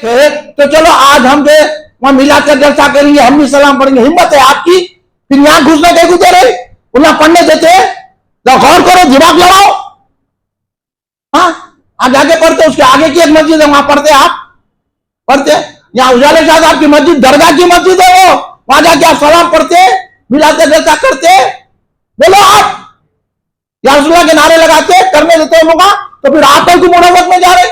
तो चलो आज हम जो वहां मिलाद का जलसा करेंगे, हम भी सलाम पढ़ेंगे, हिम्मत है आपकी, फिर यहां घुसना कैसे दे रहे, उन्हें पढ़ने देते, गौर करो, दिमाग लगाओ। हाँ, आप आगे पढ़ते, उसके आगे की एक मस्जिद है, वहां पढ़ते, आप पढ़ते, यहाँ उजाले शाह साहब की मस्जिद दरगाह की मस्जिद है, वो वहां जाके आप सलाम पढ़ते, मिलाद का जलसा करते, बोलो आप या रसूलुल्लाह के नारे लगाते, करने देते हैं लोग, तो फिर आप को मुनाफत में जा रहे,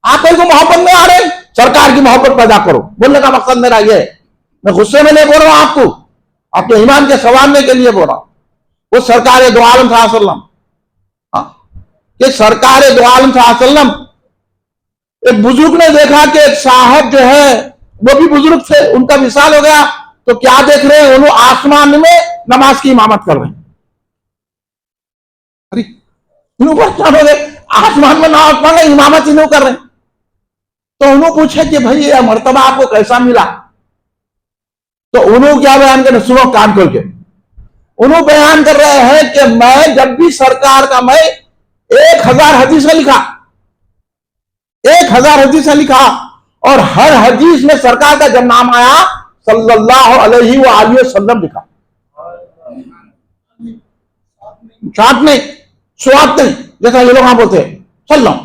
आप को मोहब्बत में आ रहे, सरकार की मोहब्बत पैदा करो, बोलने का मकसद मेरा ये है। मैं गुस्से में नहीं बोल रहा हूं आपको, आपके ईमान के संवारने के लिए बोल रहा हूं। वो सरकार दो आलम सल्लल्लाहु अलैहि वसल्लम, कि सरकार दो आलम सल्लल्लाहु अलैहि वसल्लम, एक बुजुर्ग ने देखा कि एक साहब जो है वो भी बुजुर्ग थे, उनका विशाल हो गया, तो क्या देख रहे हैं, उन्होंने आसमान में नमाज की इमामत कर रहे हैं। अरे उन्होंने आसमान में नमाज पढ़ रहे, इमामत इन्हों कर रहे हैं। तो उन्होंने पूछा कि भाई यह मर्तबा आपको कैसा मिला, तो उन्होंने क्या बयान कर, सुनो कान खोल के, उन्होंने बयान कर रहे हैं कि मैं जब भी सरकार का, मैं 1000 हदीस लिखा, 1000 हदीस लिखा, और हर हदीस में सरकार का जब नाम आया सल्लल्लाहु अलैहि वसल्लम लिखा, चाट नहीं, स्वाद नहीं, जैसा ये लोग वहां बोलते हैं सल्लम,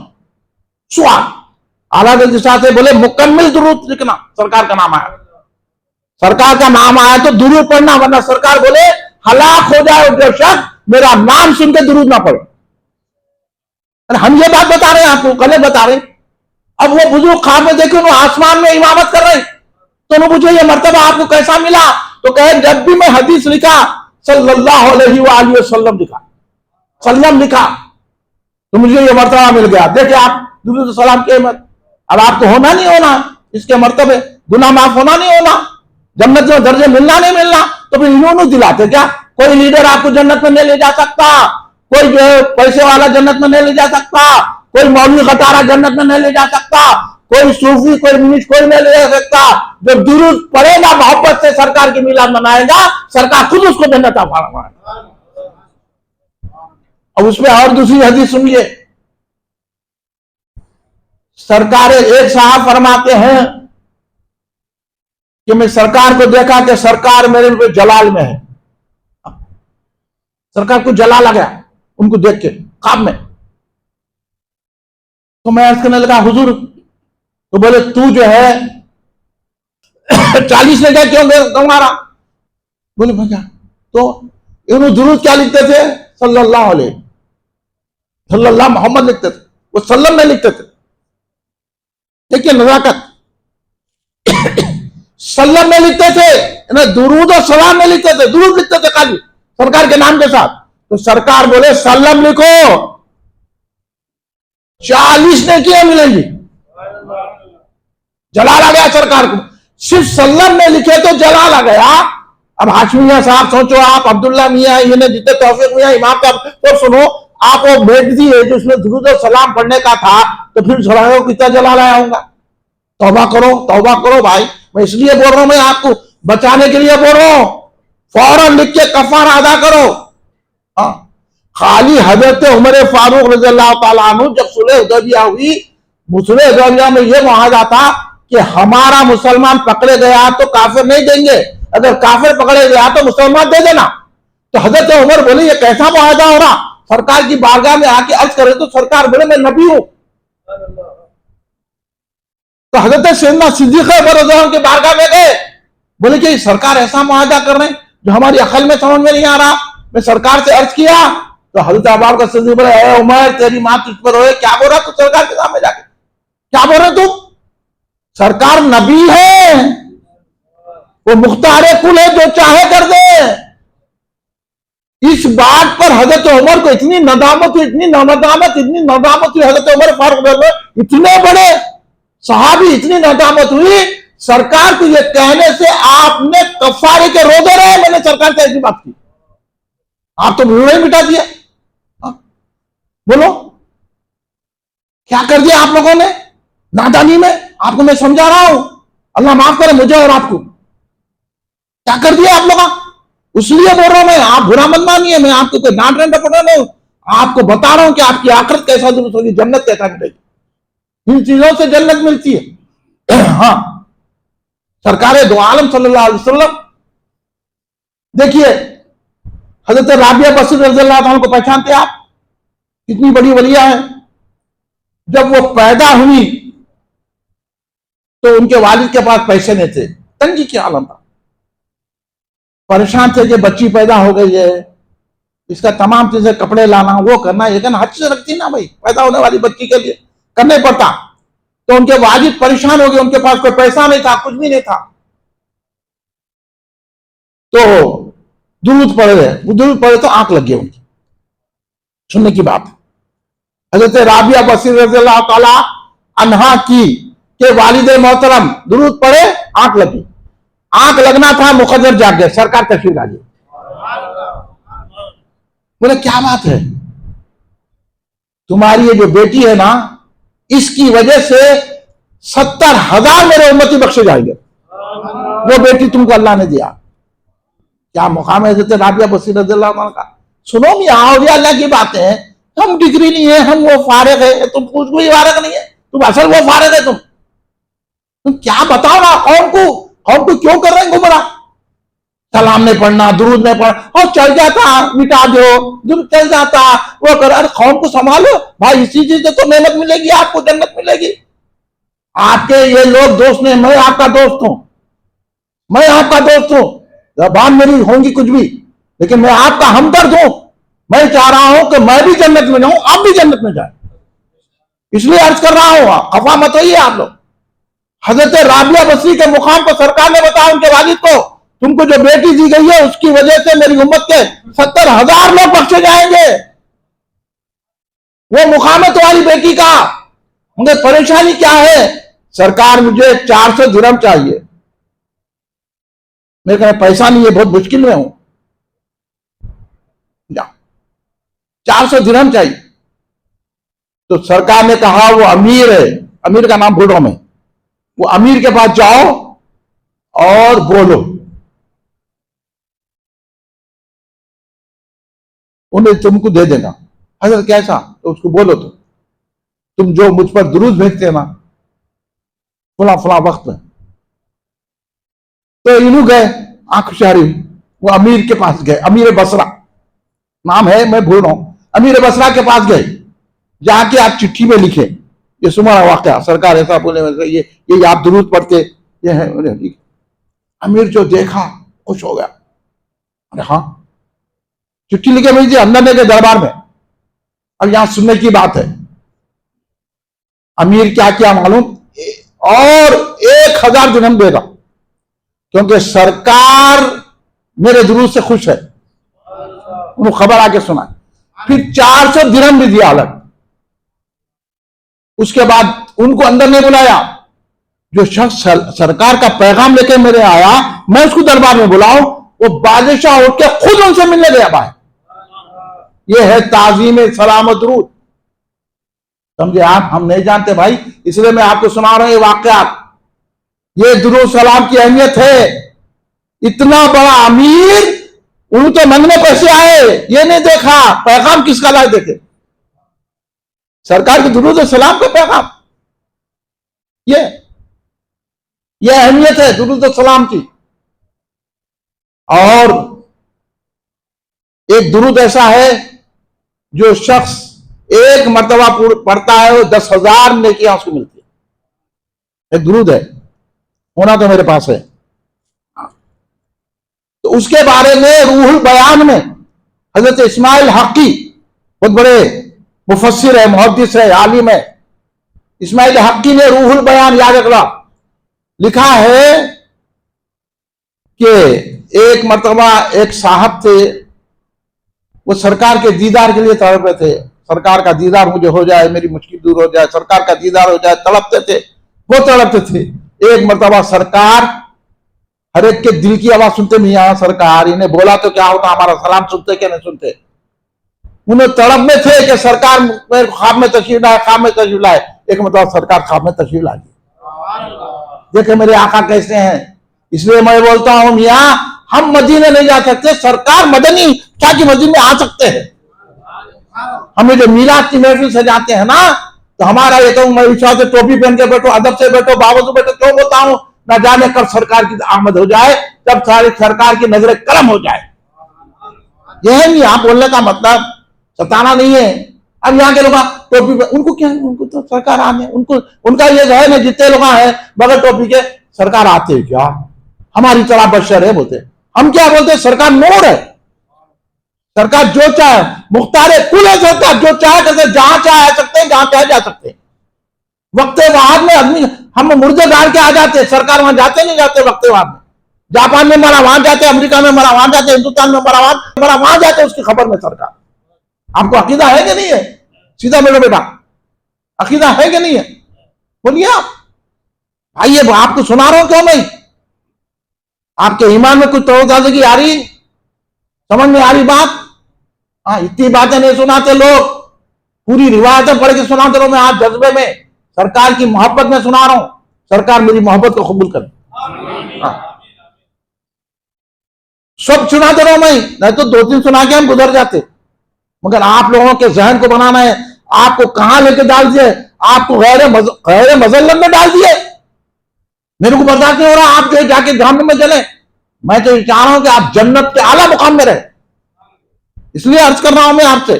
स्वाद आला से बोले मुकम्मल दुरूद लिखना, सरकार का नाम आया, सरकार का नाम आया तो दुरूद पढ़ना, वरना सरकार बोले हलाक हो जाए जो शख्स मेरा नाम सुन के दुरूद ना पढ़े। हम ये बात बता रहे हैं आपको, कल बता रहे। अब वो बुजुर्ग ख्वाब में देखे उन्होंने आसमान में इमामत कर रहे, तो उन्होंने पूछा ये मर्तबा आपको कैसा मिला, तो कहे जब भी मैं हदीस लिखा सल्लल्लाहु अलैहि वसल्लम लिखा, सल्लम लिखा, तो मुझे ये मर्तबा मिल गया। देखिए आप दुरूद सलाम की अहमियत। अब आपको होना नहीं होना, इसके मर्तबे गुनाह माफ होना नहीं होना, जन्नत में दर्जे मिलना नहीं मिलना, तो फिर इन्होंने दिलाते क्या? कोई लीडर आपको जन्नत में नहीं ले जा सकता, कोई जो पैसे वाला जन्नत में नहीं ले जा सकता, कोई मौलवी खटारा जन्नत में नहीं ले जा सकता, कोई सूफी, कोई मुनीश, कोई नहीं ले जा सकता। जो दुरूद पढ़ेगा, मोहब्बत से सरकार की मिलाद मनाएगा, सरकार खुद उसको जन्नत अता। अब उसमें और दूसरी हदीस सुनिए, सरकार एक साहब फरमाते हैं कि मैं सरकार को देखा कि सरकार मेरे पे जलाल में है, सरकार को जलाल आ गया उनको देख के ख्वाब में। तो मैं अर्ज करने लगा हुजूर, तो बोले तू जो है 40 ने क्या क्यों गंवा रहा? बोले भैया, तो इन्होंने दुरूद क्या लिखते थे? सल्लल्लाहु अलैहि, सल्लल्लाहु मोहम्मद लिखते थे, वो सल्लम में लिखते थे। देखिए नजाकत, सल्लम में लिखते थे, दुरूद और सलाम में लिखते थे, दुरूद लिखते थे खाली सरकार के नाम के साथ। तो सरकार बोले सल्लम लिखो, 40 ने किए मिलेंगी। जलाल आ गया सरकार को, सिर्फ सल्लम में लिखे तो जलाल आ गया। अब हाशमी मियां साहब सोचो, आप अब्दुल्ला मियां, ये जितने तौफीक मियां इमाम का तो सुनो, आप वो भेज दिए जो उसमें दुरूद और सलाम पढ़ने का था, तो फिर सलाम को कितना जलाल आया होगा? तौबा करो भाई, मैं इसलिए बोल रहा हूं, मैं आपको बचाने के लिए बोल रहा हूं। फौरन लिख के कफारा अदा करो। खाली हजरत उमर फारूक रज़ियल्लाहु ताला अन्हु जब सुलह हुदैबिया हुई, सुलह हुदैबिया में यह मुआहदा था कि हमारा मुसलमान पकड़े गया तो काफिर नहीं देंगे, अगर काफिर पकड़े गया तो मुसलमान दे देना। तो हजरत उमर बोले ये कैसा मुआहदा हो रहा? सरकार की बारगाह में आके अर्ज करे तो सरकार बोले मैं नबी हूं। तो हजरत सैयदना सिद्दीक़ के बारगाह में गए, बोले कि सरकार ऐसा मुआहदा कर रहे हैं जो हमारी अकल में समझ में नहीं आ रहा। मैं सरकार से अर्ज किया तो हजरत अबू बकर सिद्दीक़ बोले ए उमर, तेरी मां तुझ पर रोए, क्या बोल रहा तू सरकार के सामने जाके, क्या बोल रहे तुम? सरकार नबी है, वो मुख्तारे कुल है, जो चाहे कर दे। इस बात पर हजरत उमर को इतनी नदामत हुई, इतनी नदामत हुई हजरत उमर फारूक, इतने बड़े सहाबी, इतनी नदामत हुई सरकार को ये कहने से आपने कफारे के रोजे रहे। मैंने सरकार से ऐसी बात की, आप तो भूल ही मिटा दिया। बोलो क्या कर दिया आप लोगों ने नादानी में? आपको मैं समझा रहा हूं, अल्लाह माफ करे मुझे और आपको। क्या कर दिया आप लोग? इसलिए बोल रहा हूं मैं, आप बुरा मत मानिए, मैं आपको कोई डांट रहा हूं, आपको बता रहा हूं कि आपकी आखिरत कैसा दुरुस्त होगी, जन्नत कैसा मिलेगी। इन चीजों से जन्नत मिलती है। हाँ, सरकार दो आलम सल्लल्लाहु अलैहि वसल्लम, देखिए हजरत राबिया बसरी रज़ियल्लाहु अन्हा को पहचानते आप? कितनी बड़ी वलिया है। जब वो पैदा हुई तो उनके वालिद के पास पैसे नहीं थे, तंगी की हालत था, परेशान थे कि बच्ची पैदा हो गई है, इसका तमाम चीजें, कपड़े लाना, वो करना, ये करना, हर चीज रखती ना भाई, पैदा होने वाली बच्ची के लिए करना ही पड़ता। तो उनके वालिद परेशान हो गए, उनके पास कोई पैसा नहीं था, कुछ भी नहीं था, तो दुरूद पड़े तो आंख लग गई उनकी, सुनने की बात। हजरत राबिया बसरी रज़ियल्लाहु ताला अन्हा की के वालिद मोहतरम दुरूद पड़े, आंख लगी। आंख लगना था, मुकद्दर जाग गए, सरकार तशरीफ ला गई। बोले क्या बात है, तुम्हारी ये जो बेटी है ना, इसकी वजह से 70,000 मेरे उम्मती बख्शे जाएंगे। वो बेटी तुमको अल्लाह ने दिया, क्या मुकाम है हज़रत राबिया बसरी रज़ियल्लाहु अन्हा का। सुनो मियां, अल्लाह की बातें हैं, हम डिग्री नहीं है, हम वो फारिग है, तुम कुछ भी फारिग नहीं है, तुम असल वो फारिग है। तुम क्या बताओ ना, कौन को क्यों कर रहे हैं गुमराह? सलाम नहीं पढ़ना, दुरूद नहीं पढ़ना, और चल जाता, मिटा दो, दुरूद चल जाता, वो कर, अरे कौन को संभालो भाई, इसी चीज से तो नेमत मिलेगी, आपको जन्नत मिलेगी। आपके ये लोग दोस्त नहीं, मैं आपका दोस्त हूं, मैं आपका दोस्त हूं, जबान मेरी होंगी कुछ भी, लेकिन मैं आपका हमदर्द हूं। मैं चाह रहा हूं कि मैं भी जन्नत में जाऊं, आप भी जन्नत में जाए, इसलिए अर्ज कर रहा हूं, खफा मत होइए आप लोग। हजरत राबिया बसरी के मुकाम पर सरकार ने बताया उनके वालिद को, तुमको जो बेटी दी गई है उसकी वजह से मेरी उम्मत के 70,000 लोग बख्शे जाएंगे। वो मुकाम है तुम्हारी बेटी का। मुझे परेशानी क्या है? सरकार मुझे 400 दिरहम चाहिए। मेरे कहा पैसा नहीं है, बहुत मुश्किल में हूं, 400 दिरहम चाहिए। तो सरकार ने कहा वो अमीर है, अमीर का नाम भूल रहा हूं मैं, वो अमीर के पास जाओ और बोलो, उन्हें तुमको दे देगा। हजरत कैसा? तो उसको बोलो तो तुम जो मुझ पर दुरूद भेजते ना फला फला वक्त में, तो इन्हों गए, आंख शारी, वो अमीर के पास गए, अमीर बसरा नाम है, मैं भूल रहा हूं, अमीर बसरा के पास गए, जाके आप चिट्ठी में लिखे ये सुमारा वाकया, सरकार ऐसा बोले, ये आप दुरूद पढ़ते, ये है। अमीर जो देखा खुश हो गया, अरे हाँ, चिट्ठी लिखे भेजिए अंदर के दरबार में। अब यहां सुनने की बात है, अमीर क्या क्या मालूम, और 1,000 दिरहम देगा, क्योंकि सरकार मेरे दुरूद से खुश है, उन्होंने खबर आके सुना। फिर 400 दिरहम भी दिया अलग। उसके बाद उनको अंदर नहीं बुलाया, जो शख्स सरकार का पैगाम लेके मेरे आया, मैं उसको दरबार में बुलाऊं, वो बादशाह उठ के खुद उनसे मिलने गया भाई। ये है ताजीम सलाम और दुरूद, समझे आप? हम नहीं जानते भाई, इसलिए मैं आपको सुना रहा हूं ये वाकयात। ये दुरूद सलाम की अहमियत है। इतना बड़ा अमीर, उन्हें तो मंगने पैसे आए, ये नहीं देखा पैगाम किसका लाए, देखे सरकार के दुरूद और सलाम का पैगाम। ये अहमियत है दुरूद और सलाम की। और एक दुरूद ऐसा है जो शख्स एक मर्तबा पढ़ता है, वो 10,000 नेकियां उसको मिलती है। एक दुरूद है, होना तो मेरे पास है। तो उसके बारे में रूहुल बयान में हजरत इस्माइल हक्की, बहुत बड़े मुफस्सिर है, मुहद्दिस है, आलिम है, इस्माइल हक्की ने रूहुल बयान, याद रखना, लिखा है कि एक मर्तबा एक साहब थे, वो सरकार के दीदार के लिए तड़पते थे, सरकार का दीदार मुझे हो जाए, मेरी मुश्किल दूर हो जाए, सरकार का दीदार हो जाए, तड़पते थे, वो तड़पते थे। एक मर्तबा सरकार, हर एक के दिल की आवाज सुनते नहीं, यहां सरकार इन्हें बोला तो क्या होता, हमारा सलाम सुनते क्या नहीं सुनते। उन्हें तड़प में थे कि सरकार मेरे ख्वाब में तशरीफ लाए, ख्वाब में तशरीफ लाए। एक मतलब सरकार ख्वाब में तशरीफ लाई, देखे मेरे आका कैसे हैं। इसलिए मैं बोलता हूं मियां, हम मदीने नहीं जा सकते, सरकार मदनी क्या कि मदीने आ सकते हैं। हमें जो मीलाद की महफिल सजाते हैं ना, तो हमारा ये कहूँ, मैं विश्वास से टोपी पहन के बैठो, अदब से बैठो, बाबू से बैठो, क्यों बोलता हूं? न जाने कब सरकार की आमद हो जाए, तब सारी सरकार की नजरें कलम हो जाए। यह है नहीं, आप बोलने का मतलब सताना नहीं है। अब यहाँ के लोग टोपी पे, उनको क्या है, उनको तो सरकार आने, उनको उनका ये है ना, जितने लोग हैं बगैर टोपी के सरकार आते हैं क्या? हमारी तरह बशर है बोलते। हम क्या बोलते हैं? सरकार नूर है, सरकार जो चाहे, मुख्तार कुल है सरकार, जो चाहे करते, जहां चाहे आ सकते हैं, जहां चाहे जा सकते हैं। वक्त वाद में आदमी, हम मुर्दे गाड़ के आ जाते हैं, सरकार वहां जाते नहीं जाते वक्त वाद में। जापान में मरा वहां जाते, अमेरिका में मरा वहां जाते, हिंदुस्तान में मरा वहां जाते, उसकी खबर में सरकार। आपको अकीदा है कि नहीं है? सीधा बोलो बेटा, अकीदा है कि नहीं है? बोलिए आप। आइए, आपको सुना रहा हूं क्यों नहीं? आपके ईमान में कुछ तरोताजगी आ रही, समझ में आ रही बात? हाँ, इतनी बातें नहीं सुनाते लोग, पूरी रिवायतें पढ़ के सुनाते रहो। मैं आज जज्बे में, सरकार की मोहब्बत में सुना रहा हूं। सरकार मेरी मोहब्बत को कबूल करे। हाँ, सब सुनाते रहो, मैं नहीं तो 2-3 सुना के हम गुजर जाते। मगर आप लोगों के जहन को बनाना है। आपको कहां लेके डाल दिए? आपको गैर मजल्लम में डाल दिए। मेरे को बर्दाश्त नहीं हो रहा आप जो जाके जहन्नम में चले। मैं तो चाह रहा हूं कि आप जन्नत के आला मुकाम में रहे, इसलिए अर्ज कर रहा हूं मैं आपसे।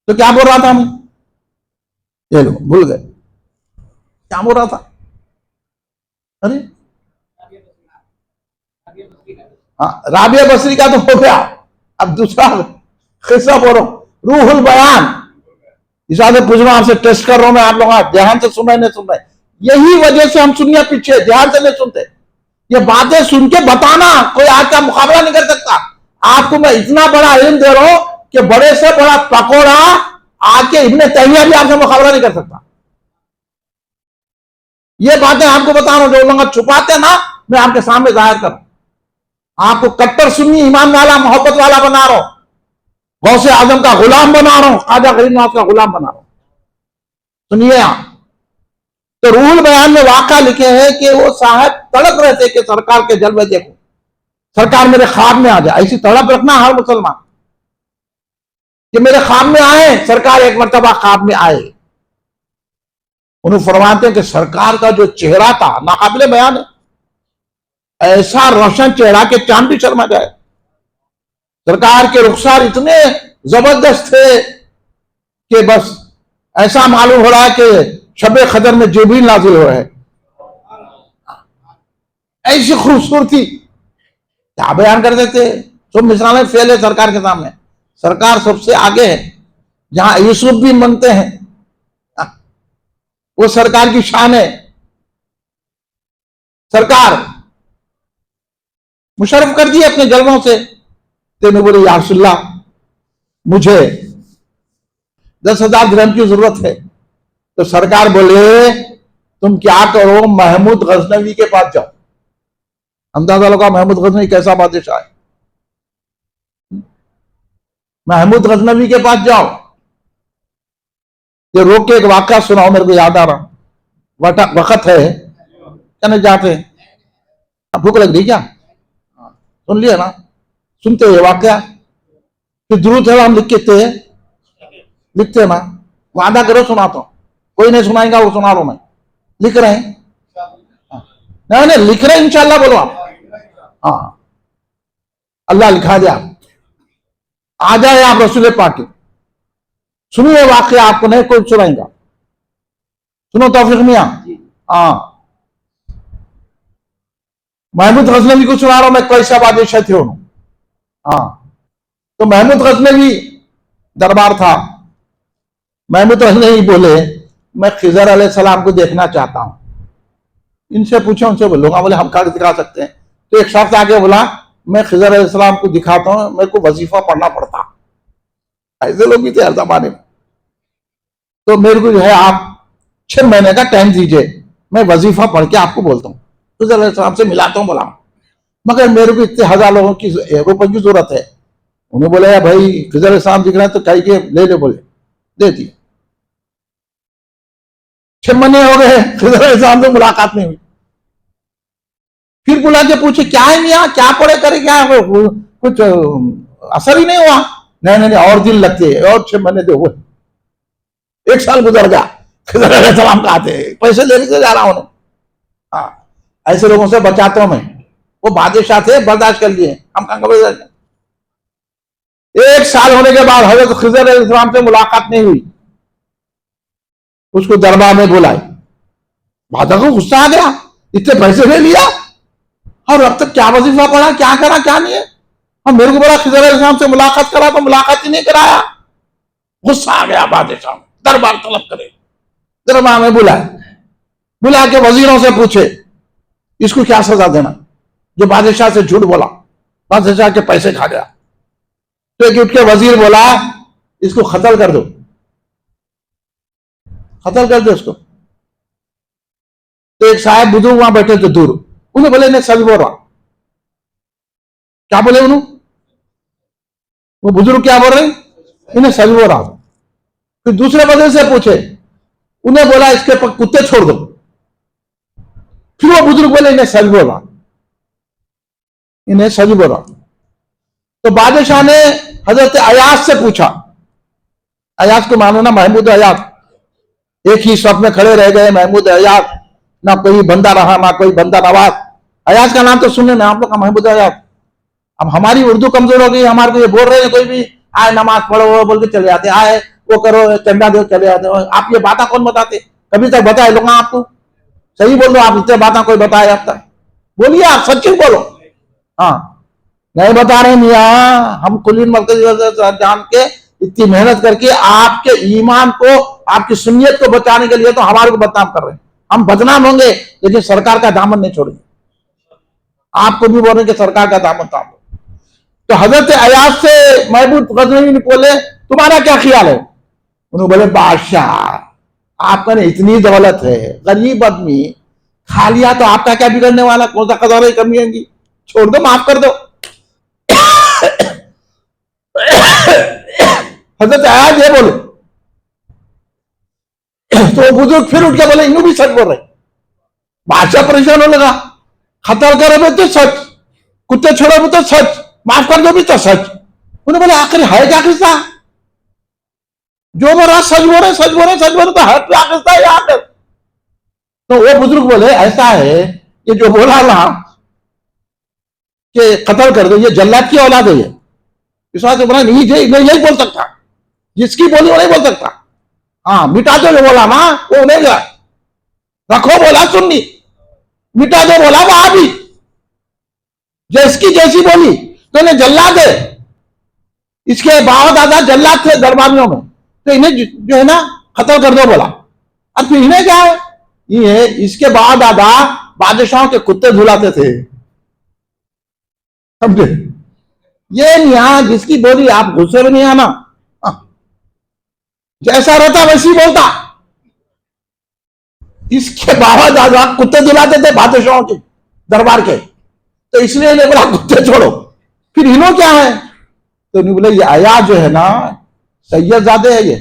तो क्या बोल रहा था मैं? ये लो, भूल गए क्या बोल रहा था। अरे हाँ, राबिया बसरी का तो हो गया। अब दूसरा किस्सा बोल रहा हूं, रूहुल बयान। इस बात से पूछ रहा हूं, आपसे टेस्ट कर रहा हूं मैं, आप लोग ध्यान से सुन रहे नहीं सुन रहे? यही वजह से हम सुनिए पीछे, ध्यान से नहीं सुनते। ये बातें सुन के बताना, कोई आज का मुकाबला नहीं कर सकता। आपको मैं इतना बड़ा इल्म दे रहा हूं कि बड़े से बड़ा पकौड़ा आके इब्ने तैमिया भी आपसे मुकाबला नहीं कर सकता। ये बातें आपको बता रहा हूं, जो लोग छुपाते ना, मैं आपके सामने जाहिर कर, आपको कट्टर सुन्नी ईमान वाला मोहब्बत वाला बना रहा हूं, गौसे आजम का गुलाम बना रहा हूं, ख्वाजा गरीब नवाज का गुलाम बना रहा हूं। सुनिए आप, तो रूहुल बयान में वाक़ा लिखे हैं कि वो साहब तड़प रहे थे कि सरकार के जलवे देखो, सरकार मेरे ख्वाब में आ जाए। ऐसी तड़प रखना हर मुसलमान कि मेरे ख्वाब में आए, सरकार एक मर्तबा ख्वाब में आए। उन्होंने फरमाते हैं कि सरकार का जो चेहरा था नाकाबिले बयान है, ऐसा रोशन चेहरा के चांद भी शर्मा जाए। सरकार के रुखसार इतने जबरदस्त थे कि बस ऐसा मालूम हो रहा है कि शबे कदर में जिब्रील नाजिल हो रहे हैं। ऐसी खूबसूरती क्या बयान कर देते। सब मिसालें फेल है सरकार के सामने। सरकार सबसे आगे है, जहां यूसुफ भी मनते हैं, वो सरकार की शान है। सरकार मुशर्रफ कर दिए अपने जलवों से। तेने बोले या रसूलल्लाह, मुझे 10,000 दिरहम की जरूरत है। तो सरकार बोले तुम क्या करो, महमूद गजनवी के पास जाओ। अंदाजा लगा महमूद गजनवी कैसा बादशाह है। महमूद गजनवी के पास जाओ। ये रोक के एक वाकया सुनाओ, मेरे को याद आ रहा। वक्त है क्या? नहीं जाते? भूख लग रही क्या? सुन लिया ना? सुनते हो वाकया? फिर जरूरत है हम लिखते हैं ना? वादा करो सुनाता हूं, कोई नहीं सुनाएगा, वो सुना रहा हूं मैं। लिख रहे हैं? नहीं लिख रहे हैं इंशाल्लाह, बोलो आप। हाँ, अल्लाह लिखा दे। आप आ जाए, आप रसूल पाक के सुनिए वाकया, आपको नहीं कोई सुनाएगा। सुनो तौफीक मियां। हाँ, महमूद गजनवी को सुना रहा हूं मैं, कैसा बादशाह थे उन्होंने। हाँ, तो महमूद गजनवी दरबार था। महमूद गजनवी बोले मैं खिजर अलैहिस्सलाम को देखना चाहता हूं। इनसे पूछा, उनसे बोलूंगा। बोले हम कार्ड दिखा सकते हैं। तो एक शख्स आगे बोला मैं खिजर अलैहिस्सलाम को दिखाता हूं, मेरे को वजीफा पढ़ना पड़ता। ऐसे लोग भी थे हर जमाने में। तो मेरे को जो है आप 6 महीने का टाइम दीजिए, मैं वजीफा पढ़ के आपको बोलता हूँ, खिजर अलैहिस्सलाम से मिलाता हूँ। बोला मगर मेरे को इतने 1000 लोगों की रुपए की जरूरत है। उन्हें बोला यार भाई खिजर अलैहिस्सलाम दिख रहे हैं तो कहिए ले बोले दे दिए। 6 महीने हो गए, खिजर अलैहिस्सलाम से मुलाकात नहीं हुई। फिर बुला के पूछे क्या है मियां, क्या पढ़े करे, क्या कुछ असर ही नहीं हुआ। नहीं और दिन लगते, और 6 महीने दे हुए। 1 साल गुजर गया, खिजर अलैहिस्सलाम कहा थे पैसे लेने से जा रहा हूं। हाँ, ऐसे लोगों से बचाता हूं मैं। वो बादशाह थे, बर्दाश्त कर लिए, हम कहां का बर्दाश्त। 1 साल होने के बाद हजरत खिजर अलैहिस्सलाम से मुलाकात नहीं हुई, उसको दरबार में बुलाए। बादशाह को गुस्सा आ गया, इतने पैसे ले लिया और अब तक क्या वजीफा पड़ा, क्या करा क्या नहीं है, और मेरे को बोला खिजर अलैहिस्सलाम से मुलाकात करा तो मुलाकात ही नहीं कराया। गुस्सा आ गया बादशाह, दरबार तलब करे, दरबार में बुला के वजीरों से पूछे इसको क्या सजा देना, जो बादशाह से झूठ बोला, बादशाह के पैसे खा गया। तो एक उठ के वजीर बोला इसको कत्ल कर दो, कत्ल कर दो इसको। तो एक साहब बुजुर्ग वहां बैठे थे दूर, उन्हें बोले नहीं सच बोल रहा। क्या बोले उन्होंने, वो बुजुर्ग क्या बोल रहे, इन्हें सच बोल रहा। फिर दूसरे वजीर से पूछे, उन्हें बोला इसके कुत्ते छोड़ दो। फिर वो बुजुर्ग बोले इन्हें सच बोल रहा, इन्हें सच बोल रहा। तो बादशाह ने हजरत अयाज से पूछा, अयाज को मानो ना, महमूद अयाज, एक ही सफ में खड़े रह गए महमूद अयाज, ना कोई बंदा रहा ना कोई बंदा नवाज। अयाज का नाम तो सुनने में आप लोग का महमूद अयाज। अब हमारी उर्दू कमजोर हो गई, हमारे को ये बोल रहे हैं कोई भी आए नमाज पढ़ो बोल के चले जाते, आए वो करो चंदा दो चले जाते। आप ये बातें कौन बताते, कभी तक बताए लोग आपको, सही बोल दो आप, इतने बातें कोई बताए अब तक, बोलिए आप सच्ची बोलो। हाँ नहीं बता रहे मियाँ, हम कुलीन मरकज जान के इतनी मेहनत करके आपके ईमान को, आपकी सुन्नियत को बचाने के लिए तो हमारे को बदनाम कर रहे हैं। हम बदनाम होंगे लेकिन सरकार का दामन नहीं छोड़ेंगे, आपको भी बोलेंगे सरकार का दामन थाम। तो हजरत अयाज से महमूद गजनवी ने बोले तुम्हारा क्या ख्याल है। उन्होंने बोले बादशाह आपका ने इतनी दौलत है, गरीब आदमी खा लिया तो आपका क्या बिगड़ने वाला, कौन सा कदर कमी होगी, छोड़ दो माफ कर दो। हजरत अयाज ये बोले तो बुजुर्ग फिर उठ के बोले इन्हों भी सच बोल रहे। बादशाह परेशान होने लगा, खतर करो तो सच, कुत्ते छोड़ो तो सच, माफ कर दो भी तो सच। उन्होंने बोले आखिर है क्या किस्सा, जो बोल रहा सच बोल रहे सच बोल रहे सच बोल रहे, तो है क्या किस्सा है आखिर। तो वो बुजुर्ग बोले ऐसा है, ये जो बोला ना कि कत्ल कर दो, ये जल्लाद की औलाद है, ये इस बात बोला नहीं यही बोल सकता, जिसकी बोली वो नहीं बोल सकता। हाँ मिटा दो जो बोला ना वो नहीं गया, रखो बोला सुन्नी, मिटा दो बोला वो आप ही, जिसकी जैसी बोली तो इन्हें जल्लाद है, इसके बाबा दादा जल्लाद थे दरबारियों में, तो इन्हें जो है ना कत्ल कर दो बोला। अब फिर इन्हें क्या है, ये इसके बाबा दादा बादशाहों के कुत्ते धुलाते थे, समझे। ये यहां जिसकी बोली आप गुस्से में नहीं आना, जैसा रहता वैसी बोलता। इसके बाबा दादा कुत्ते धुलाते थे बादशाहों के दरबार के, तो इसलिए इन्हें बोला कुत्ते छोड़ो। फिर इन्हों क्या है, तो नहीं बोले ये अयाज जो है ना सैयदजादे है, ये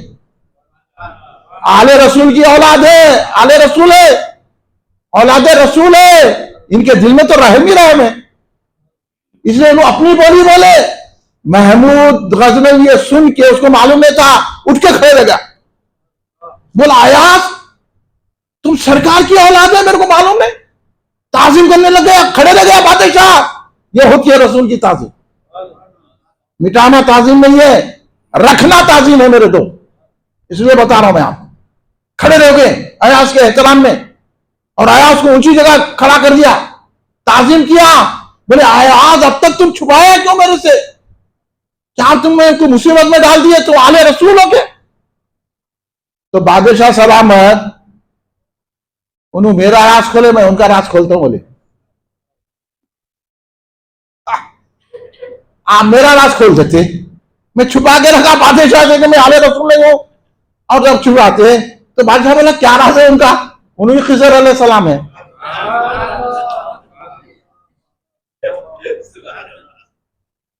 आले रसूल की औलाद है, आले रसूल है, औलादे रसूल है, इनके दिल में तो रहम ही रहम है, इसलिए इन्होंने अपनी बोली बोले। महमूद गजनवी ये सुन के, उसको मालूम नहीं था, उठ के खड़े लगा, बोला अयाज तुम सरकार की औलाद है, मेरे को मालूम है। ताजीम करने लग गया, खड़े लग गया बादशाह, ये होती है रसूल की ताजीम, मिटाना ताजीम नहीं है, रखना ताजीम है मेरे, तो इसलिए बता रहा हूं मैं आपको। खड़े रह गए अयाज के एहतराम में, और अयाज को ऊंची जगह खड़ा कर दिया, ताजीम किया। बोले अयाज अब तक तुम छुपाया क्यों मेरे से, क्या तुमने कोई मुसीबत में डाल दिए, तो आले रसूल हो के। तो बादशाह सलामत उन्होंने मेरा राज खोले, मैं उनका राज खोलता हूं। बोले आप मेरा राज खोल देते, मैं छुपा के रखा बादशाह से कि मैं आले रसूल नहीं हूं, और जब छुपाते तो बादशाह बोला क्या राज है उनका, उन्होंने खिजर अलैहिस्सलाम है।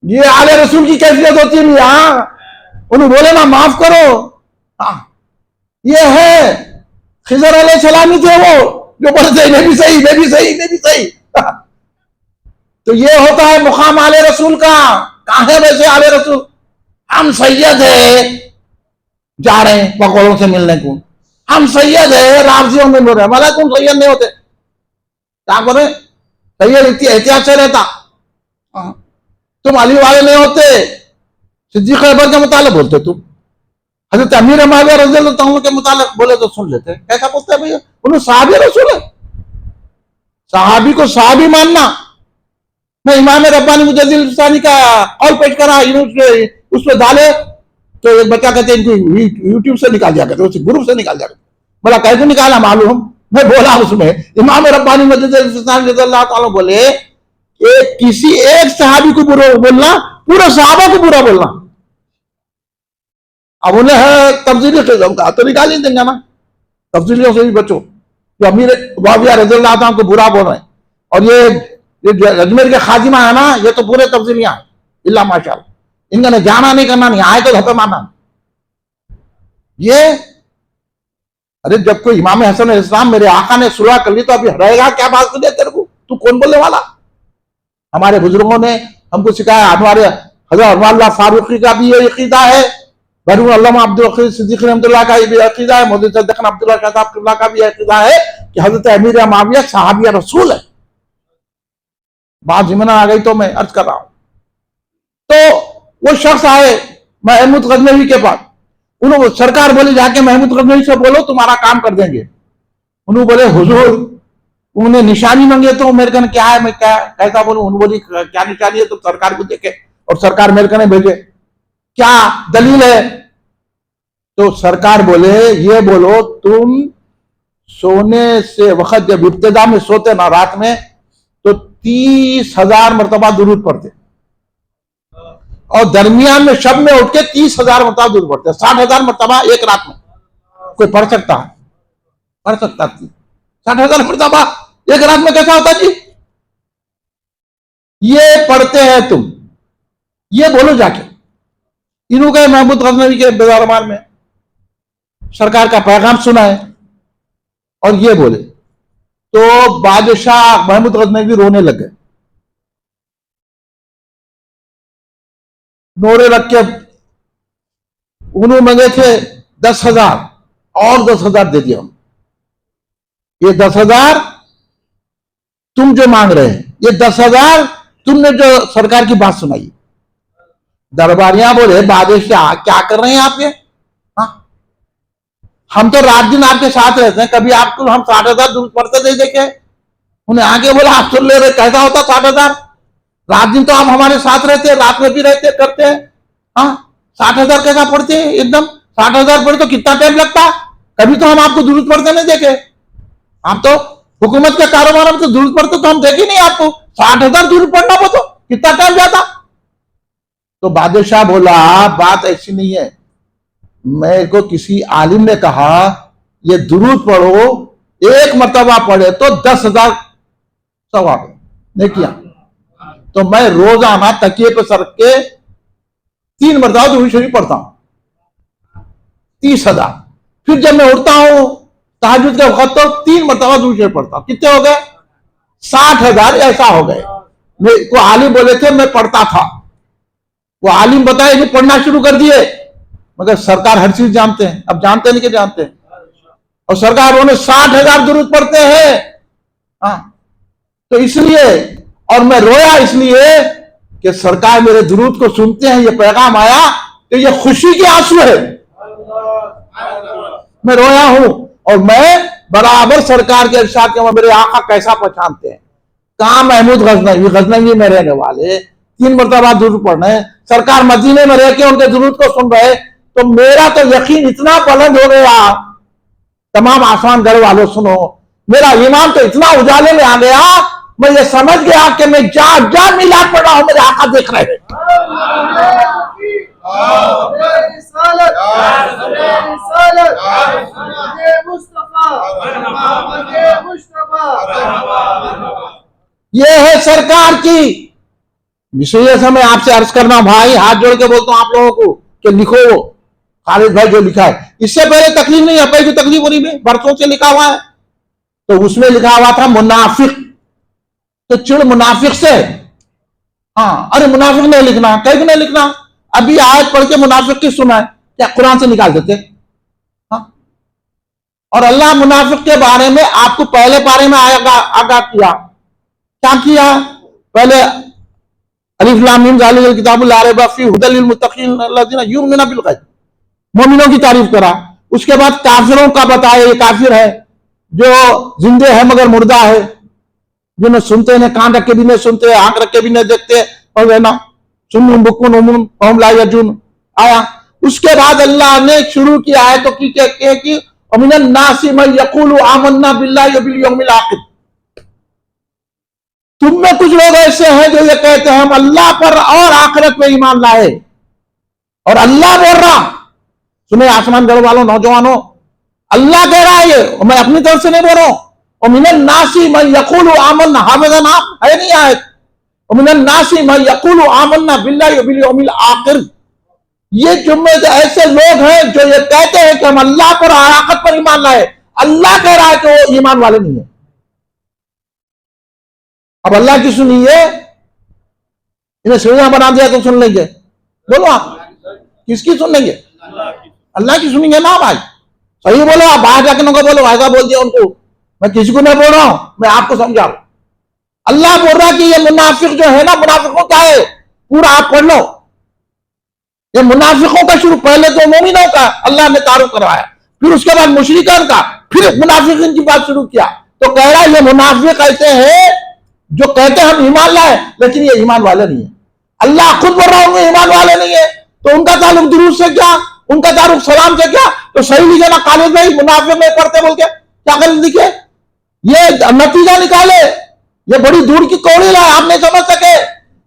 ये आले रसूल की कैफियत होती है यहां, उन्होंने बोले ना माफ करो। हाँ ये है खिजर अलैहिस्सलाम ही थे वो, जो बोलते मैं भी सही मैं भी सही मैं भी सही। तो ये होता है मुकाम आले रसूल का। कहां है वैसे आले रसूल, हम सैयद है, जा रहे हैं पकौड़ों से मिलने को। हम सैयद है, रामसियों में मिल रहे हैं, भला तुम सैयद नहीं होते, क्या बोले सैयद इतनी एहतियात से रहता। तुम अली वाले नहीं होते, सिद्दीक अकबर के मुतालिक बोलते, तुम हजरत अमीर माविया रज़ी अल्लाह अन्हु के मुतालिक बोले तो सुन लेते। कैसा बोलते हैं भैया, उन्होंने सहाबी रसूल है, सहाबी को सहाबी मानना। मैं इमाम रब्बानी मुजद्दिद सानी का कौल पेश करा, उसमें डाले तो एक बच्चा कहते इनको यूट्यूब से निकाल दिया करते, उस ग्रुप से निकाल दिया करते। बोला कैसे निकाला मालूम, मैं बोला उसमें इमाम रब्बानी मुजद्दिद सानी रज़ियल्लाहु ताला बोले कि किसी एक सहाबी को बुरा बोलना, पूरे सहाबा को बुरा बोलना। अब उन्हें है तफसीली किस्म का तो निकाल ही देंगे ना, तफसीलियों से भी बचो। जो अमीर मुआविया रज़ियल्लाहु ताला को बुरा बोल रहे हैं, और ये अजमेर के खाजिमा है ना, ये तो पूरे तफसीलियां हैं इल्ला माशाअल्लाह, इनका ने जाना नहीं करना नहीं, आए तो धपे मारना। ये अरे जब कोई इमाम हसन इस्लाम मेरे आका ने सुलह कर ली तो अभी रहेगा क्या बात कर तेरे को, तू कौन बोलने वाला। हमारे बुजुर्गों ने हमको सिखाया, हमारे हज़रत उमर फारूकी का भी ये अकीदा है, मरहूम अल्लामा अब्दुल हकीम सिद्दीक़ रहमतुल्लाह का भी अकीदा है, मौलवी सैयद अब्दुल्लाह शाह साहब क़िबला का भी अकीदा है कि हज़रत अमीर मुआविया सहाबिया रसूल है। बात ज़िम्ना आ गई तो मैं अर्ज कर रहा हूं। तो वो शख्स आए महमूद गजनवी के पास, उन्होंने सरकार बोली जाके महमूद गजनवी से बोलो तुम्हारा काम कर देंगे। उन्होंने बोले हुजूर, उन्हें निशानी मांगे तो मेरे कने क्या है, मैं क्या कैसा बोलूं। उन्होंने बोली क्या निशानी है, तो सरकार को देखे, और सरकार मेरे कने भेजे क्या दलील है। तो सरकार बोले ये बोलो तुम सोने से वक्त जब इब्तिदा में सोते ना रात में तो 30,000 मरतबा दुरूद पढ़ते, और दरमियान में शब में उठ के 30,000 मरतबा दुरूद पढ़ते। 60,000 मरतबा एक रात में कोई पढ़ सकता है, पढ़ सकता 60,000 मरतबा एक रात में कैसा होता जी। ये पढ़ते हैं तुम, ये बोलो जाके। इन्हों के महमूद गजनवी के दरबार में सरकार का पैगाम सुना है और ये बोले तो बादशाह महमूद गजनवी रोने लग गए, नोरे रख के उन्होंने मांगे थे 10,000 और 10,000 दे दिया। ये 10,000 तुम जो मांग रहे हैं, ये 10,000 तुमने जो सरकार की बात सुनाई। दरबारियां बोले बादशाह क्या कर रहे हैं आप ये, हाँ? हम तो रात दिन आपके साथ रहते हैं, कभी आपको हम 60,000 दूर पढ़ते नहीं देखे। उन्हें आगे बोला आप सुन ले रहे, कैसा होता 60,000, रात दिन तो आप हमारे साथ रहते हैं, रात में भी रहते करते हैं, हाँ 60,000 कैसा पढ़ते हैं एकदम। 60,000 पढ़े तो कितना टाइम लगता, कभी तो हम आपको दुरूद पढ़ते नहीं देखे। आप तो हुकूमत के कारोबार में तो दुरूद पढ़ते तो हम देखे नहीं आपको, 60,000 दुरूद पढ़ना हो तो कितना टाइम जाता। तो बादशाह बोला बात ऐसी नहीं है, मेरे को किसी आलिम ने कहा ये दुरूद पढ़ो, एक मर्तबा पढ़े तो 10,000 सवाब नहीं किया। तो मैं रोजाना तकिए पे सर के 3 मरतबा दुरूद शरीफ पढ़ता हूं, 30,000। फिर जब मैं उठता हूं तहज्जुद के वक्त तो 3 मरतबा दुरूद शरीफ पढ़ता हूं। कितने हो गए, 60,000 ऐसा हो गए। मेरे को आलिम बोले थे मैं पढ़ता था, वो आलिम बताए कि पढ़ना शुरू कर दिए, मगर सरकार हर चीज जानते हैं, अब जानते नहीं कि जानते हैं। और सरकार उन्होंने 60,000 दुरूद पढ़ते हैं, हाँ। तो इसलिए, और मैं रोया इसलिए कि सरकार मेरे दुरूद को सुनते हैं, ये पैगाम आया तो ये खुशी के आंसू है। मैं रोया हूं और मैं बराबर सरकार के इरशाद के मेरे आका कैसा पहचानते हैं। कहां महमूद गजनवी, गजनवी में रहने वाले 3 मरतबा दुरूद पढ़ने, सरकार मदीने में रह के उनके दुरूद को सुन रहे, तो मेरा तो यकीन इतना बुलंद हो गया। तमाम आसमान घर वालों सुनो, मेरा ईमान तो इतना उजाले में आ गया, मैं ये समझ गया कि मैं जा जा मिलाद पढ़ रहा हूं, मेरे आका देख रहे हैं। ये है सरकार की विषय से मैं आपसे अर्ज करना भाई, हाथ जोड़ के बोलता हूं आप लोगों को कि लिखो, खालिद भाई जो लिखा है। इससे पहले तकलीफ नहीं है, पहले तकलीफ हो रही है, बरसों से लिखा हुआ है। तो उसमें लिखा हुआ था मुनाफिक, तो चिड़ मुनाफिक से, हाँ अरे मुनाफिक नहीं लिखना, कहीं नहीं लिखना। अभी आयत पढ़ के मुनाफिक की सुना है, क्या कुरान से निकाल देते? हाँ? और अल्लाह मुनाफिक के बारे में आपको पहले पारे में आगाह किया। क्या किया? पहले अलिफ लाम मीम ज़ालिकल किताबु ला रैब फीह हुदल लिल मुत्तकीन अल्लज़ीना युमिनूना बिल गैब, मोमिनों की तारीफ करा। उसके बाद काफिरों का बताया, ये काफिर है जो जिंदे है मगर मुर्दा है, जिन्हें सुनते हैं, कान रख के भी नहीं सुनते, आंख रख के भी नहीं देखते, और है ना सुन्नुन बुक्कुन उमुन कौम ला यजून आया। उसके बाद अल्लाह ने शुरू किया है तो कि अमिनन नासी मन यक़ूलु आमन्ना बिल्लाहि व बिल यौमिल आखिर, तुम में कुछ लोग ऐसे हैं जो ये कहते हैं हम अल्लाह पर और आखिरत पे ईमान लाए। और अल्लाह बोल रहा, सुने आसमान गढ़ वालों, नौजवानों, अल्लाह कह रहा है, ये मैं अपनी तरफ से नहीं बोल रहा हूं। और मिनन नासी मन यक़ूलु आमन्ना, हाफ़िज़ नाम है नहीं आयत, और मिनन नासी मन यक़ूलु आमन्ना बिल्लाहि व बिल यौमिल आखिर, ये जुम्मे ऐसे लोग हैं जो ये कहते हैं कि हम अल्लाह पर और आखिरत पर ईमान लाए। अल्लाह कह रहा है कि वो ईमान वाले नहीं है। अब अल्लाह की सुनिए, इन्हें सीढ़ियां बना दिया तो सुन लेंगे। बोलो आप किसकी सुन लेंगे? अल्लाह की सुनेंगे ना भाई, सही बोलो आप। बाहर जाके उनको बोलो, ऐसा बोल दिया उनको, मैं किसी को नहीं बोल रहा हूं, मैं आपको समझा रहा हूं। अल्लाह बोल रहा कि ये मुनाफिक जो है ना, मुनाफिकों का है, पूरा आप पढ़ लो। ये मुनाफिकों का शुरू पहले तो मोमिनों का अल्लाह ने तारुफ करवाया, फिर उसके बाद मुशरिकन का, फिर मुनाफिकिन की बात शुरू किया। तो कह रहा है ये मुनाफिक ऐसे हैं जो कहते हैं हम ईमान लाए, लेकिन ये ईमान वाले नहीं है। अल्लाह खुद बोल रहा है ईमान वाले नहीं है, तो उनका ताल्लुक दुरूद से क्या, उनका ताल्लुक सलाम से क्या? तो सही लीजिए ना खालिद भाई, मुनाफिक नहीं पढ़ते बोल के क्या कर लिखे, ये नतीजा निकाले। ये बड़ी दूर की कौड़ी है, आप नहीं समझ सके।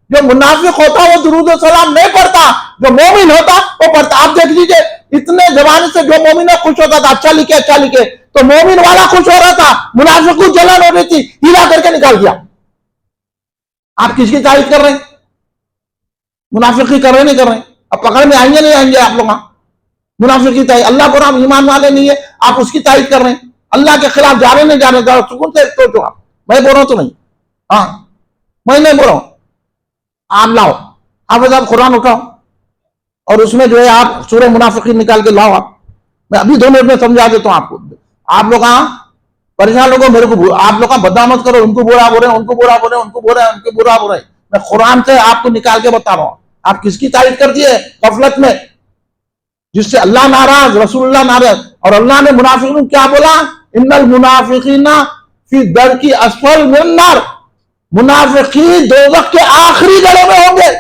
जो मुनाफिक होता वो दुरूद सलाम नहीं पढ़ता, जो मोमिन होता वो पढ़ता। आप देख लीजिए, इतने जमाने से जो मोमिन खुश होता था, अच्छा लिखे अच्छा लिखे, तो मोमिन वाला खुश हो रहा था, मुनाफिक को जलन हो रही थी, हिला करके निकाल दिया। आप किसकी तारीफ कर रहे हैं? मुनाफिक की कर रहे नहीं कर रहे? अब पकड़ में आएंगे नहीं आएंगे आप लोग? मुनाफिक की तारीफ, अल्लाह को हम ईमान वाले नहीं है, आप उसकी तारीफ कर रहे हैं। अल्लाह के खिलाफ जा रहे नहीं जा रहे, सुकून से सोचो आप। मैं बोल रहा हूं तो नहीं, हाँ मैं नहीं बोल रहा हूं। आप लाओ, आप कुरान उठाओ और उसमें जो है आप सूरह मुनाफिकीन निकाल के लाओ। आप, मैं अभी 2 मिनट में समझा देता हूं आपको। आप लोग परेशान लोगों, मेरे को आप लोग बदनाम मत करो, उनको बुरा बोल रहे हैं, उनको बुरा बोल रहे हैं, उनको बोल रहे हैं, उनको बुरा बोल रहे हैं। मैं कुरान से आपको निकाल के बता रहा हूं। आप किसकी तारीफ कर दिए गफलत में, जिससे अल्लाह नाराज, रसूलुल्लाह नाराज। और अल्लाह ने मुनाफिकीन क्या बोला? इन्नल मुनाफिकीना फी दरकी अस्फल मिन नार, मुनाफिकीन दोज़ख के आखिरी गड़े में होंगे।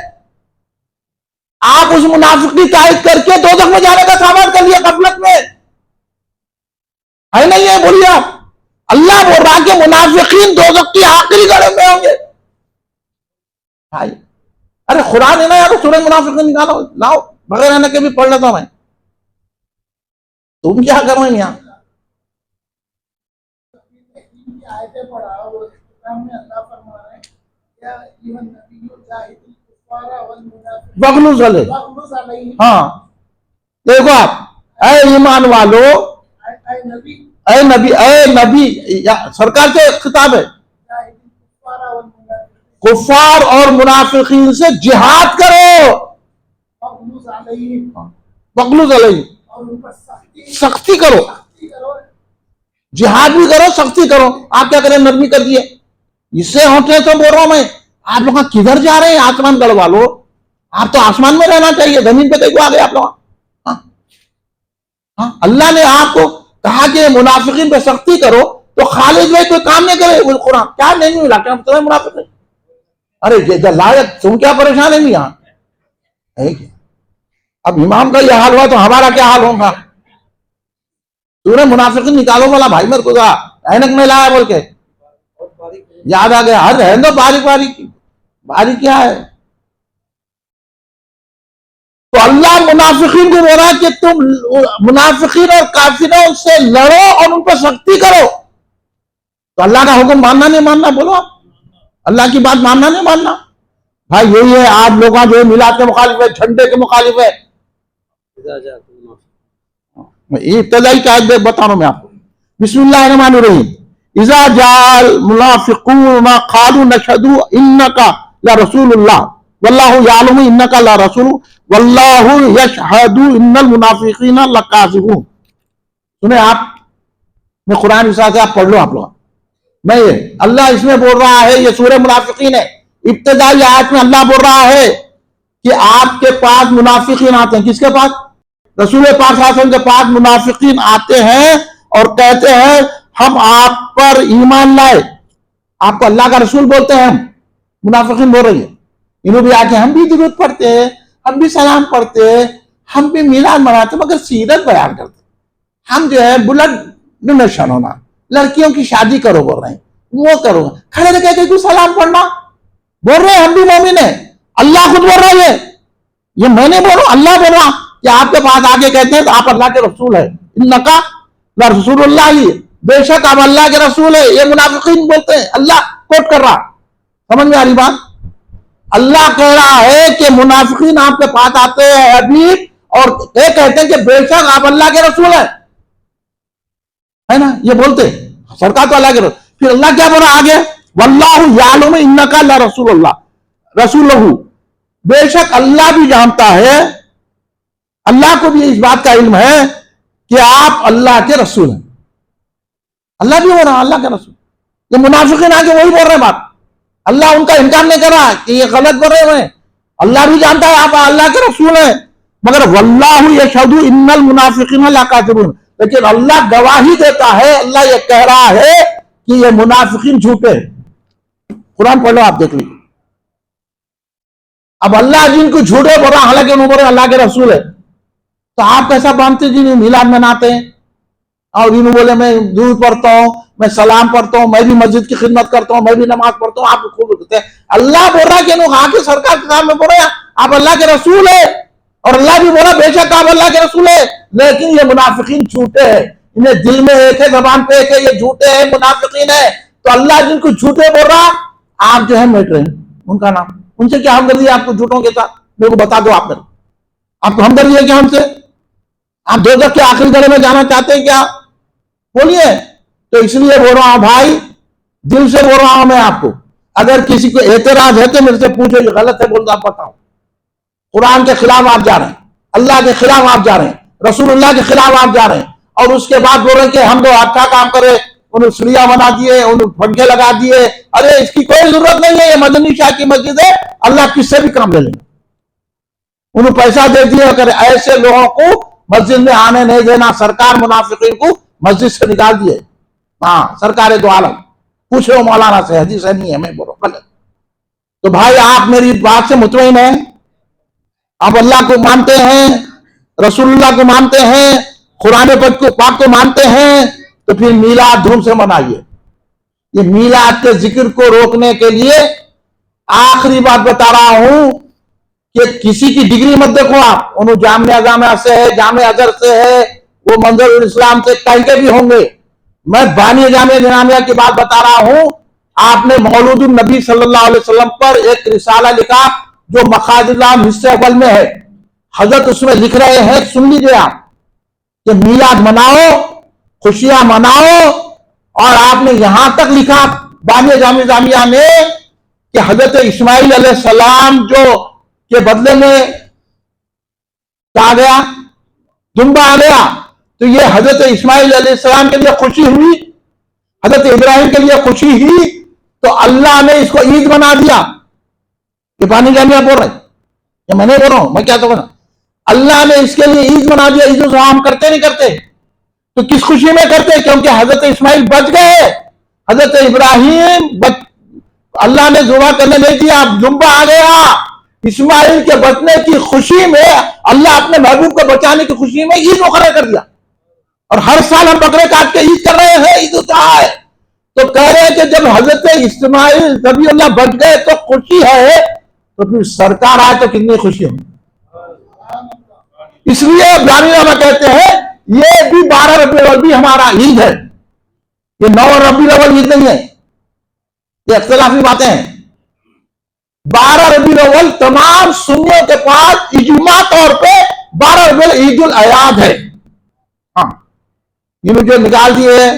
आप उस मुनाफिक की तारीफ करके दोज़ख में जाने का सामान कर लिया गफलत में, है नहीं है? बोलिए आप। अल्लाह बोल रहा कि मुनाफिकीन दोज़ख की आखिरी गड़े में होंगे। भाई अरे कुरान है ना यार, सूरह मुनाफिकीन निकालो, लाओ, बगैर आने के भी पढ़ लेता मैं। तुम क्या कर रहे हैं यहाँ? हाँ देखो आप, ऐ ईमान वालो, ऐ नबी सरकार से खिताब है, कुफार और मुनाफिकीन से जिहाद करो, वग़लुज़ अलैहिम, सख्ती करो, जिहाद भी करो, सख्ती करो। आप क्या करें? नरमी कर दिए। इससे होते तो बोल रहा हूं मैं, आप लोग किधर जा रहे हैं? आसमान गढ़वा लो, आप तो आसमान में रहना चाहिए, जमीन पे देखो आ गए आप लोग। हाँ, अल्लाह ने आपको कहा कि मुनाफिकीन पे सख्ती करो, तो खालिद भाई कोई काम नहीं करे, कुरान क्या नहीं मिला, क्या तुम्हें मुनाफिक नहीं? अरे लायक तुम क्या परेशान है यहाँ? अब इमाम का यह हाल हुआ तो हमारा क्या हाल होगा? सूरह मुनाफिकीन निकालो वाला भाई, मेरे को ऐनक में लाया बोल के याद आ गया। हर रहने दो, बारीक बारीक बारीक क्या है? तो अल्लाह मुनाफिकीन को बोल रहा है कि तुम मुनाफिकीन और काफिरों से लड़ो और उन पर सख्ती करो। तो अल्लाह का हुक्म मानना नहीं मानना? बोलो आप, अल्लाह की बात मानना नहीं मानना? भाई यही है आप लोग जो मिलाद के मुखालिफ है, झंडे के मुखालिफ है। इब्तदाई का आयत बता रहा हूं मैं आपको। बिस्मिल्लाहिर्रहमानिर्रहीम। इज़ा जाल मुनाफिकूना क़ालू नशहदु इन्नका ला रसूलुल्लाह वल्लाहु यअलमु इन्नका ला रसूलु वल्लाहु यशहदु इन्नल मुनाफिकीना लकाज़िबून। सुने आप, मैं कुरान हिसाब से आप पढ़ लो आप लोग। मैं ये अल्लाह इसमें बोल रहा है, ये सूरह मुनाफिकीन है, इब्तिदाई आयत में अल्लाह बोल रहा है कि आपके पास मुनाफिकीन आते हैं। किसके पास? रसूल पाक सल्लल्लाहु अलैहि वसल्लम के पास मुनाफिकीन आते हैं और कहते हैं हम आप पर ईमान लाए। आपको अल्लाह का रसूल बोलते हैं, हम मुनाफिकीन बोल रही है। इन्हों भी आके हम भी दुरूद पढ़ते हैं, हम भी सलाम पढ़ते हैं, हम भी मिलाद मनाते, मगर सीरत बयान करते। हम जो है ब्लड डोनेशन होना, लड़कियों की शादी करो बोल रहे हैं, वो करो, खड़े रह के सलाम पढ़ना बोल रहे हैं। हम भी मोमिन है, अल्लाह खुद बोल रहा है, ये मैं नहीं बोल रहा, अल्लाह बोल रहा कि आपके पास आगे कहते हैं तो आप अल्लाह के रसूल है। इन्नका रसूलुल्लाह, बेशक आप अल्लाह के रसूल है, ये मुनाफिकीन बोलते हैं। अल्लाह कोट कर रहा, समझ में आ रही बात? अल्लाह कह रहा है कि मुनाफिकीन आपके पास आते हैं हबीब और ये कहते हैं कि बेशक आप अल्लाह के रसूल है ना, ये बोलते सरकार तो अल्लाह के रसूल। फिर अल्लाह क्या बोल रहा आगे? वल्लाहु यालुम इन्नका ला रसूलुल्लाह रसूलहू, बेशक अल्लाह भी जानता है, अल्लाह को भी इस बात का इल्म है कि आप अल्लाह के रसूल हैं। अल्लाह भी हो रहा अल्लाह के रसूल। ये मुनाफिकीन आके वही बोल रहे हैं बात। अल्लाह उनका इनकार नहीं कर रहा कि ये गलत बोल रहे हैं, अल्लाह भी जानता है आप अल्लाह के रसूल हैं, मगर वल्लाहु यशहदु इन्नल मुनाफिकीना लकाज़िबून, लेकिन अल्लाह गवाही देता है, अल्लाह ये कह रहा है कि ये मुनाफिकीन झूठे। कुरान पढ़ लो आप, देख लीजिए। अब अल्लाह जिनको झूठे बोल रहा, हालांकि उन्होंने बोल अल्लाह के रसूल है, तो आप कैसा मानते जी मिलाद मनाते हैं और इन्होंने बोले मैं दूध पढ़ता हूं, मैं सलाम पढ़ता हूं, मैं भी मस्जिद की खिदमत करता हूं, मैं भी नमाज पढ़ता हूं, आप खूब बोलते हैं। अल्लाह बोल रहा कि आके सरकार के सामने बोल रहे आप अल्लाह के रसूल है, और अल्लाह भी बोला बेशक आप अल्लाह के रसूल है, लेकिन ये मुनाफिकीन झूठे हैं, इन्हें दिल में एक है, जबान पे एक है, ये झूठे हैं, मुनाफिकीन है। तो अल्लाह जिनको झूठे बोल रहा, आप जो है मिट रहे हैं उनका नाम, उनसे क्या हमदर्दी है आपको झूठों के साथ? मेरे को बता दो आप, मेरे आपको हमदर्दी है क्या हमसे? आप दोज़ख के आखिरी दर्जे में जाना चाहते हैं क्या? बोलिए। तो इसलिए बोल रहा हूं भाई, दिल से बोल रहा हूं मैं आपको, अगर किसी को एतराज है तो मेरे से पूछो, ये गलत है बोल दो, आप बताओ। कुरान के खिलाफ आप जा रहे हैं, अल्लाह के खिलाफ आप जा रहे हैं, रसूलुल्लाह के खिलाफ आप जा रहे हैं, और उसके बाद बोल रहे हैं कि हम तो अच्छा काम करे, उन्होंने सीढ़ियां बना दिए, उन्होंने पंखे लगा दिए। अरे इसकी कोई जरूरत नहीं है, ये मदनी शाह की मस्जिद है, अल्लाह किससे भी काम ले लेंगे। उन्होंने पैसा दे दिया, अगर ऐसे लोगों को मस्जिद में आने नहीं देना, सरकार मुनाफिकीन को मस्जिद से निकाल दिए। हाँ, सरकार दो आलम, पूछो मौलाना से, हदीस नहीं है, मैं बोलो गलत। तो भाई आप मेरी बात से मुतमईन हैं, आप अल्लाह को मानते हैं, रसूलुल्लाह को मानते हैं, कुरान पाक को मानते हैं, तो फिर मीलाद धूम से मनाइए। ये मीलाद के जिक्र को रोकने के लिए आखिरी बात बता रहा हूं कि किसी की डिग्री मत देखो आप, उन्होंने जामिया से है, जामिया अजहर से है, वो मंजर इस्लाम से कहीं के भी होंगे, मैं बानी जामिया की बात बता रहा हूं। आपने मौलूदुन नबी सल्लल्लाहु अलैहि वसल्लम पर एक रिसाला लिखा जो मखाजिलाम हिस्से अव्वल में है, हजरत उसमें लिख रहे हैं, सुन लीजिए आप, कि मीलाद मनाओ, खुशियां मनाओ, और आपने यहां तक लिखा बानी जामिया ने कि हजरत इस्माइल अलैहिस्सलाम जो के बदले में क्या गया, दुम्बा आ गया, तो ये हजरत इस्माइल अलैहिस्सलाम के लिए खुशी हुई, हजरत इब्राहिम के लिए खुशी हुई, तो अल्लाह ने इसको ईद बना दिया। ये बानी जामिया बोल रहे, ये मैं नहीं बोल रहा हूं, मैं क्या तो बोला, अल्लाह ने इसके लिए ईद बना दिया। ईद हम करते नहीं करते, तो किस खुशी में करते? क्योंकि हजरत इस्माइल बच गए, हजरत इब्राहिम अल्लाह ने जुबा करने नहीं दिया, जुम्बा आ गया। इस्माइल के बचने की खुशी में अल्लाह अपने महबूब को बचाने की खुशी में ईद मुकर्रर कर दिया, और हर साल हम बकरे काट के ईद कर रहे हैं, ईद उजहा है। तो कह रहे हैं कि जब हजरत इस्माइल नबीउल्लाह बच गए तो खुशी है, तो फिर सरकार आए तो कितनी खुशी होगी। इसलिए जामिया कहते हैं ये भी 12 रबीउल अव्वल भी हमारा ईद है, ये 9 रबीउल अव्वल ईद नहीं है, ये इख्तिलाफी बातें हैं। 12 रबीउल अव्वल तमाम सुन्नियों के पास इजमा तौर पे 12 रबीउल ईद उल अयाद है। हाँ, ये जो निकाल दिए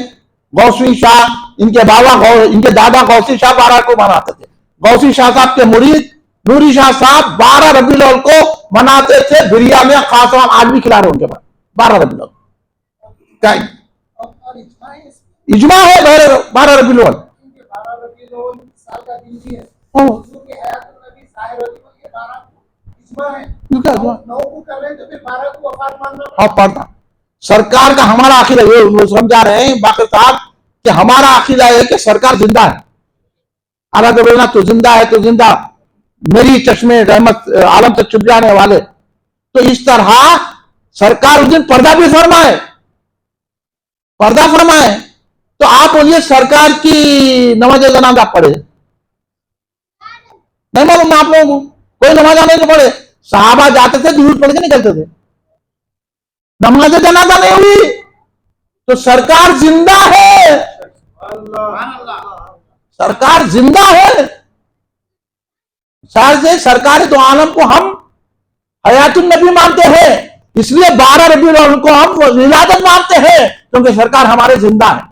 गौसी शाह, इनके बाबा इनके दादा गौसी शाह 12 को मनाते थे। गौसी शाह साहब के मुरीद नूरी शाह साहब 12 रबीउल अव्वल को मनाते थे बिरयानी खास आज भी खिला रहे उनके पास 12 रबीउल अव्वल क्या इजमा है 12 रबीउल अव्वल साल का दिन भी है ओ, हुजूर के हयातुल नबी ज़ाहिर होती है 12 इजमा है क्या हुआ? 9 को कर रहे हैं तो फिर 12 को वफात मानना हाँ पढ़ता सरकार का हमारा अकीदा ये वो समझा रहे हैं बाकर साहब कि हमारा अकीदा है कि सरकार जिंदा है आला तो बोलना तो जिंदा है तो जिंदा मेरी चश्मे रहमत आलम से छुप जाने वाले तो इस तरह सरकार उस दिन पर्दा भी फरमाए तो आप बोलिए सरकार की नमाज जनाजा पढ़े नहीं मालूम आप लोगों को कोई नमाज नहीं तो पढ़े साहबा जाते थे दुरूद पढ़ के निकलते थे नमाज जनाजा नहीं हुई तो सरकार जिंदा है सरकार जिंदा है से सरकारी दो आलम को हम हयातुन नबी मानते हैं इसलिए 12 रबीउल अव्वल को हम विलादत मानते हैं क्योंकि सरकार हमारे जिंदा है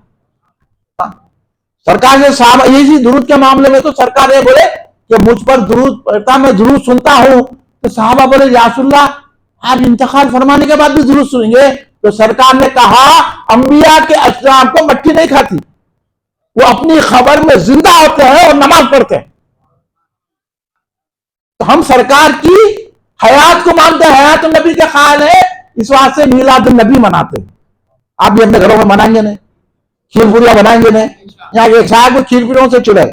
सरकार ने साहब यही दुरूद के मामले में तो सरकार ये बोले कि मुझ पर दुरूद पढ़ता मैं दुरूद सुनता हूं तो साहबा बोले या रसूलल्लाह आप इंतकाल फरमाने के बाद भी दुरूद सुनेंगे तो सरकार ने कहा अंबिया के अशराम को मट्टी नहीं खाती वो अपनी खबर में जिंदा होते हैं और नमाज पढ़ते हैं तो हम सरकार की हयात को मानते हैं हयात नबी के ख्याल है इस वास्ते मीलाद नबी मनाते हैं आप भी अपने घरों में मनाएंगे नहीं खीर पूरियां बनाएंगे नहीं यहाँ एक साहब को खीर पूरियों से चिड़े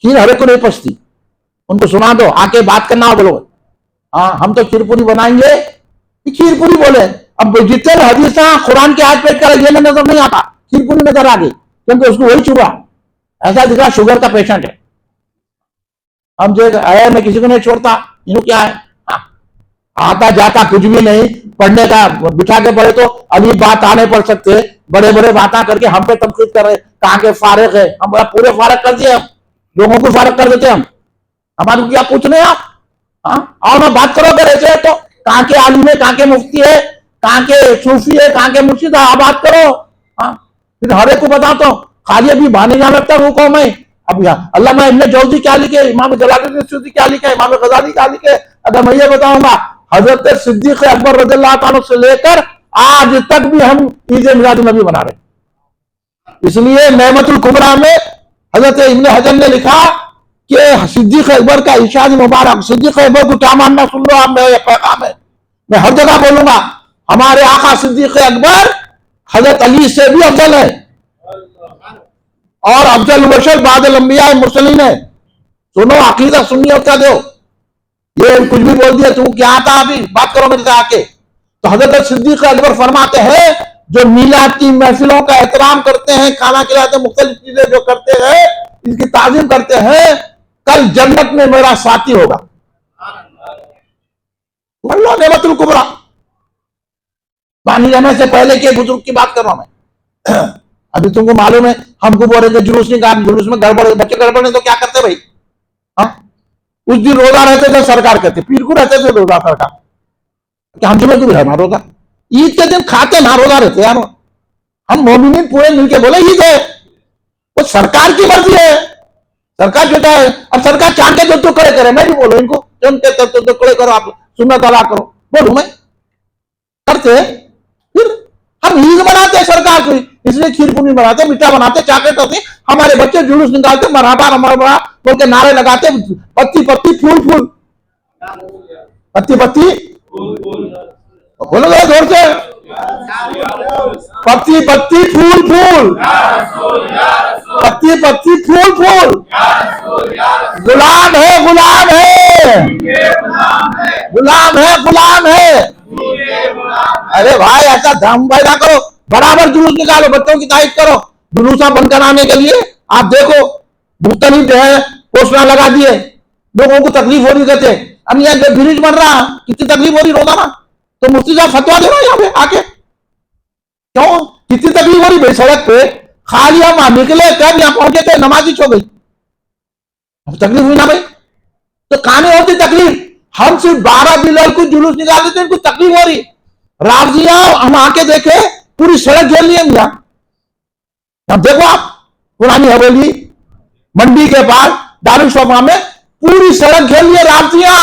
खीर हर एक को नहीं पचती उनको सुना दो आके बात करना हो बोलो हाँ हम तो खीर पूरी बनाएंगे खीर पूरी बोले अब जितने हदीस कुरान के हाथ पेट कर ये नजर नहीं आता खीर पूरी नजर आ गई क्योंकि उसको वही चुरा ऐसा दिखा शुगर का पेशेंट है हम जो आया मैं किसी को नहीं छोड़ता इन्हों क्या है आता जाता कुछ भी नहीं पढ़ने का बिठा के पढ़े तो अभी बात आने पड़ सकते बड़े बड़े बातें करके हम पे तनकीद कर रहे कहाँ के फारिग है हम बड़ा पूरे फारिग कर दिए हम लोगों को फारिग कर देते हम हमारे को क्या पूछ रहे आप हाँ और मैं बात करो अगर ऐसे है तो कहाँ के आलिम है कहाँ के मुफ्ती है कहाँ के सूफी है कहाँ के मुर्शिद है आप बात करो हाँ फिर हर एक को बता तो खाली अभी बहाने ना लगता वो कौन है अब यहाँ अल्लामा इब्न जौजी क्या लिखे इमाम जलालुद्दीन सूदी क्या लिखा इमाम गजाली क्या लिखे अगर मैं ये बताऊंगा हजरत सिद्दीक अकबर रज़ियल्लाहु ताला से लेकर आज तक भी हम ईद मिलाद नबी मना रहे इसलिए नेमतुल कुबरा में हजरत इब्न हजर ने लिखा कि सिद्दीक अकबर का इरशाद मुबारक सिद्दीक अकबर को क्या मानना सुन लो आप मेरा पैगाम है मैं हर जगह बोलूंगा हमारे आका सिद्दीक अकबर हजरत अली से भी अफजल है और अफजल बशर बादल अंबिया मुरसलीन है सुनो अकीदा सुन्नी का दो ये कुछ भी बोल दिया तू क्या आता अभी बात करो मेरे से आके तो हजरत सिद्दीक अकबर फरमाते हैं जो मीलाद की महफिलों का एहतराम करते हैं खाना खिलाते मुख्तलिफ चीजें जो करते हैं इसकी ताजीम करते हैं कल जन्नत में मेरा साथी होगा नेमतुल कुबरा पानी जाने से पहले के बुजुर्ग की बात कर रहा हूं मैं अभी तुमको मालूम है हमको बोल रहे थे जुलूस निकाल जुलूस में गड़बड़ बच्चे गड़बड़ तो क्या करते भाई हाँ उस दिन रोजा रहते थे सरकार कहते पीर को रहते थे रोजा सरकार क्या हम जुमे को भी है ना रोजा ईद के दिन खाते ना रोजा रहते यार हम मोमिनीन पूरे मिलके बोले ईद है वो सरकार की मर्जी है सरकार कहता है अब सरकार चांद के तो खड़े करे मैं भी बोलो इनको तो खड़े करो आप सुन्नत अदा करो बोलू मैं करते फिर हम ईद मनाते हैं सरकार को इसलिए खीर पूरी बनाते मीठा बनाते चॉकलेट होते हमारे बच्चे जुलूस निकालते मरहबा मरहबा बोल के नारे लगाते पत्ती पत्ती फूल फूल पत्ती पत्ती बोलो जोर से पत्ती पत्ती फूल फूल पत्ती पत्ती फूल फूल गुलाम है गुलाम है गुलाम है गुलाम है अरे भाई ऐसा धम भाई ना करो बराबर जुलूस निकालो बच्चों की तारीफ करो जुलूसा बंद कराने के लिए आप देखो मुख्तलिफ जो है पोस्टर लगा दिए लोगों को तकलीफ हो रही रहते अब यहाँ ब्रिज बन रहा कितनी तकलीफ हो रही रोजाना तो मुफ्ती साहब फतवा दे रहा है यहाँ पे आके क्यों कितनी तकलीफ हो रही भाई सड़क पे खाली हम निकले कब यहाँ पहुंचे थे नमाजी हो गई तकलीफ हुई ना भाई तो कहानी होती तकलीफ हम सिर्फ 12 बिलाल को जुलूस निकाल देते इनको तकलीफ हो रही राजिया हम आके देखे पूरी सड़क घेर लिए मिला अब देखो आप पुरानी हवेली मंडी के पास दारुल शोभा में पूरी सड़क घेर लिए रास्तियां,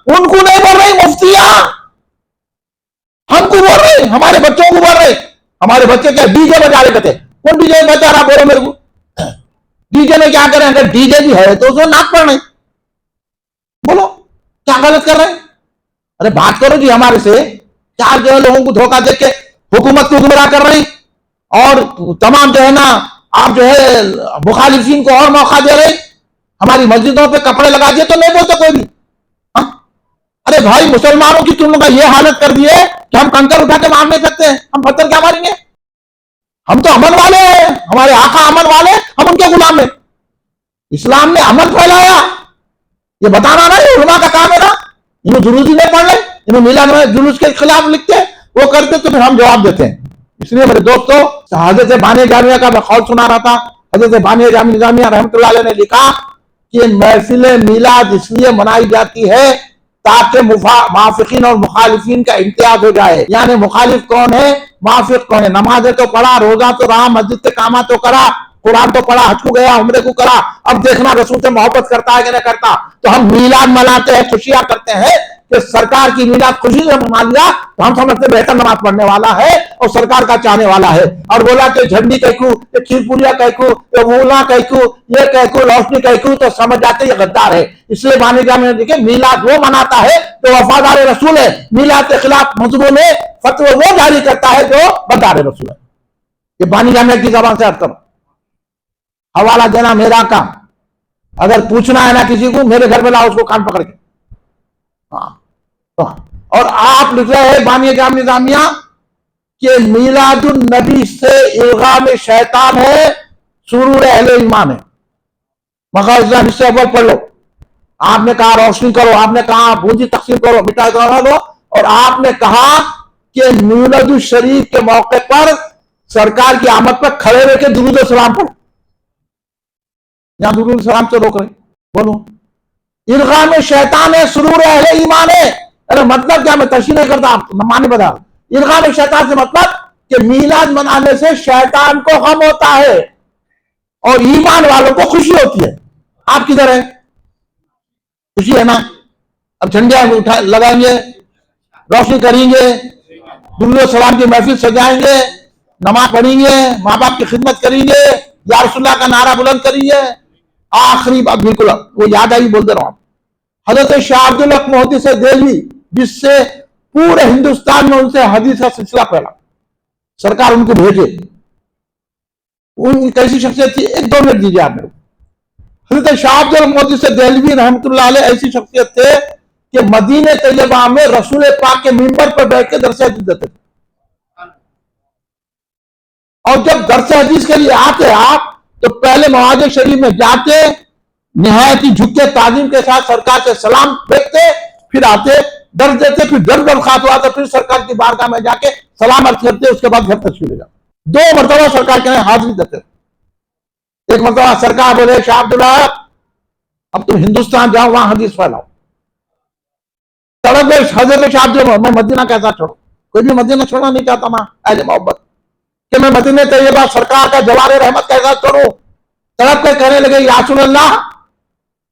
उनको नहीं बोल रही मुफ्तियां, हमको बोल रहे, हमारे बच्चों को बोल रहे। हमारे बच्चे क्या डीजे बजा रहे थे? कौन डीजे बजा रहा बोलो मेरे को? डीजे में क्या करें? अगर डीजे भी है तो उसमें नाक पड़ रहे, बोलो क्या गलत कर रहे हैं? अरे बात करो जी हमारे से। क्या जो है लोगों को धोखा देके हुकूमत को गुमराह कर रहे हैं और तमाम जो है ना आप जो है मुखालिफिन को और मौका दे रहे। हमारी मस्जिदों पे कपड़े लगा दिए तो नहीं बोलते कोई भी। अरे भाई मुसलमानों की तुम लोग ये हालत कर दी है कि हम कंकर उठा के मार नहीं सकते हैं, हम पत्थर क्या मारेंगे? हम तो अमन वाले हैं, हमारे आका अमन वाले, हम उनके गुलाम हैं। इस्लाम ने अमन फैलाया, ये बताना नहीं उलमा का काम है ना। इन्हें जुलूस ही नहीं पढ़ रहे, इन्हें मिलाद में जुलूस के खिलाफ लिखते वो करते तो फिर हम जवाब देते हैं। इसलिए मेरे दोस्तों हजरत बानी जामिया का मैं खौल सुना रहा था। हजरत बानी जामिया रहमतुल्लाह अलैह ने लिखा कि महफिल मिलाद इसलिए मनाई जाती है ताकि मुआफिकीन और मुखालिफिन का इम्तियाज हो जाए। यानी मुखालिफ कौन है, मुआफिक कौन है। नमाजें तो पढ़ा, रोजा तो रहा, मस्जिद के कामा तो करा, कुरान तो पढ़ा, हज को गया, उम्रे को करा, अब देखना रसूल से मोहब्बत करता है कि नहीं करता। तो हम मीलाद मनाते हैं, खुशियां करते हैं कि सरकार की मीलाद खुशी से मना लिया तो हम समझते बेहतर नमाज पढ़ने वाला है और सरकार का चाहने वाला है। और बोला कि झंडी कहकू, खीरपुरिया कहकू, मूला कहकू, ये कहकू, रोशनी कहकू, तो समझ जाते ये गद्दार है। इसलिए बानी जामिया में देखिए मीलाद वो मनाता है तो वफादार रसूल है, मीलाद के खिलाफ मजलूम में फतवा वो जारी करता है जो गद्दार रसूल है। ये बानी जामिया की जबान से अर्थ करो। हवाला देना मेरा काम, अगर पूछना है ना किसी को मेरे घर में लाओ उसको कान पकड़ के। और आप लिख रहे हैं बानी जामिया कि मीलादुन नबी से इल्गाम शैतान है, सुरूर अहले ईमान है। मगर हिस्से अव्वल पढ़ लो। आपने कहा रोशनी करो, आपने कहा बूंदी तकसीम करो, मिठाई दो, और आपने कहा कि मीलादुल शरीफ के मौके पर सरकार की आमद पर खड़े रह के दुरूद सलाम पढ़ो। यहां दुरूद सलाम से रोक रहे, बोलो इल्गाम शैतान है, सुरूर अहले ईमान है। अरे मतलब क्या, मैं तशरीह नहीं करता, आप माने बता। इल्गाम शैतान से मतलब कि मीलाद मनाने से शैतान को गम होता है और ईमान वालों को खुशी होती है। आप किधर है? खुशी है ना? अब झंडिया उठा लगाएंगे, रोशनी करेंगे, दुरूद सलाम की महफिल सजाएंगे, नमाज पढ़ेंगे, माँ बाप की खिदमत करेंगे, या रसूलुल्लाह का नारा बुलंद करेंगे। आखिरी बात बिल्कुल वो याद आई, बोल दे रहा हूं। हजरत शाह अब्दुल हक मोहद्दिस देलवी, जिससे पूरे हिंदुस्तान में उनसे हदीस का सिलसिला फैला, सरकार उनको भेजे। उनकी कैसी शख्सियत थी, एक दो मिनट दीजिए आप मेरे को। हजरत शाह अब्दुल हक मोहद्दिस देलवी रहमतुल्लाह अलैह ऐसी शख्सियत थे कि मदीने तैयबा में रसूल पाक के मिंबर पर बैठ के दरस हदीस देते थे। और जब दरस हदीस के लिए आते आप तो पहले मवाज़ शरीफ में जाते, निहायत ही झुक के ताजीम के साथ सरकार से सलाम फेंकते, फिर आते दर्ज देते, फिर दरखास्त हुआ तो फिर सरकार की बारगाह में जाके सलाम अर्ज करते, उसके बाद घर तशरीफ ले जाते। 2 मरतबा सरकार के हाजिरी देते। एक मरतबा सरकार बोले शाह अब्दुल्ला अब तुम हिंदुस्तान जाओ, वहां हदीस फैलाओ। सड़क पर हजरत शाह अब्दुल्ला, मैं मदीना कैसा छोड़ू? कोई भी मदीना छोड़ना नहीं चाहता मैं अहले मोहब्बत कि मैं मदीने तैयबा सरकार का जवारे रहमत कैसा छोड़ू। तड़प कर कहने लगे या रसूल अल्लाह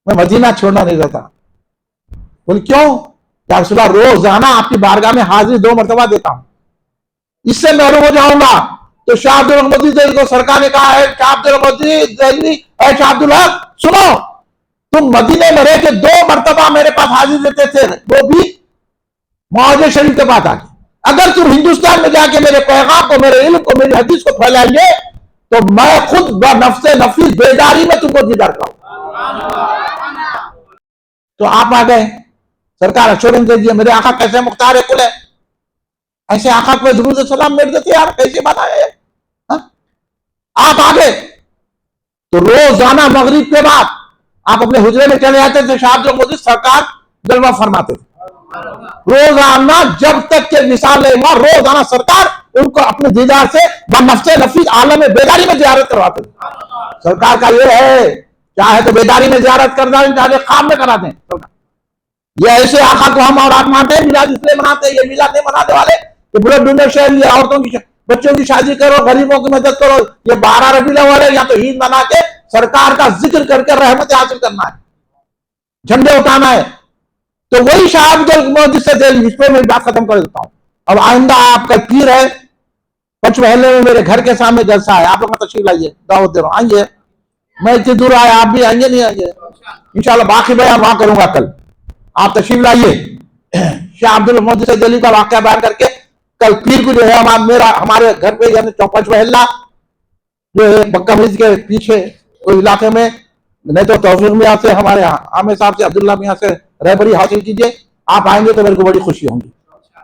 मैं मदीना छोड़ना नहीं चाहता। बोल क्यों? या रसूल अल्लाह रोजाना आपकी बारगाह में हाजिरी 2 मरतबा देता हूं, इससे महरूम हो जाऊंगा। तो शाह अब्दुल मोहद्दिस को सरकार ने कहा है शाह अब्दुल मोहद्दिस, शाह अब्दुल हक सुनो, तुम मदीने में रह के 2 मरतबा मेरे पास हाजिर देते थे, वो भी मौजे शरीफ के बाद आके। अगर तुम हिंदुस्तान में जाके मेरे पैगाम को, मेरे इल्म को, मेरी हदीस को फैलाएंगे तो मैं खुद नफ्से नफीस बेदारी में तुमको दीदार कराऊंगा। तो आप आ गए, सरकार अश्योरेंस दे दिया मेरे आका कैसे मुख्तार कुल है, ऐसे आका को दुरूद सलाम मेरे देते यार, कैसे बात है? आप आ गए तो रोजाना मगरिब के बाद आप अपने हुजरे में चले जाते थे। शाह अब्दुल मोदी सरकार जलवा फरमाते थे रोजाना, जब तक के मिसाल रोजाना सरकार उनको अपने दीदार से नफ्से नफीस आलम में बेदारी में जियारत करवाते थे। सरकार का ये है, चाहे तो बेदारी में जियारत करना, चाहे काम में करा दें। ये ऐसे आका को हम और आप मानते हैं, मिलाद इसलिए मनाते हैं, ये मिलाद नहीं मनाने वाले, ये बुरे डूबे शहर, ये औरतों की बच्चों की शादी करो, गरीबों की मदद करो, ये 12 रबीउल अव्वल है या तो ईद मना के सरकार का जिक्र करके रहमत हासिल करना है। झंडे उठाना है तो वही शाह अब्दुल मोदी से दिल्ली, इस पर मेरी बात खत्म कर देता हूं। अब आइंदा आपका पीर है, पंचमहल में मेरे घर के सामने जलसा है, आप लोग का तशरीफ लाइए, दावत दे रहा हूं, आइए। मैं इतनी दूर आया, आप भी आएंगे नहीं आएंगे? इंशाल्लाह बाकी बयान वहां करूंगा कल, आप तशरीफ लाइए। शाह अब्दुल मोदी से दिल्ली का वाकया बयान करके कल पीर को जो है हमारे घर पे यानी चौपच महल्ला जो है बक्का मस्जिद के पीछे उस इलाके में, नहीं तो तौफीक मियां से, हमारे आमिर साहब से, अब्दुल्ला मियां से रहबरी हासिल कीजिए। आप आएंगे तो मेरे को बड़ी खुशी होगी।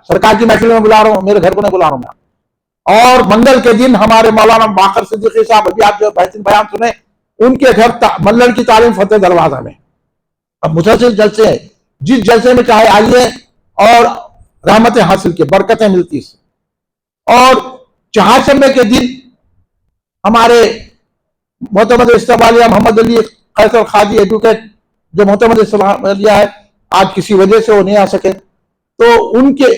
सरकार की महफिल में बुला रहा हूँ, मेरे घर को नहीं बुला रहा हूँ मैं। और मंगल के दिन हमारे मौलाना बाकर सिद्दीकी साहब, अभी आप जो बेहतरीन बयान सुने, उनके घर मल्लर की तालीम फतेह दरवाजा में अब मुसलसल जलसे है, जिस जलसे में चाहे आइए और रहमतें हासिल की, बरकतें मिलती इससे। और चहारशंबे के दिन हमारे मोहतमद इस्लामिया मोहम्मद अली कैसर खादी एडवोकेट जो मोहतमद इस्लामिया है, आज किसी वजह से वो नहीं आ सके, तो उनके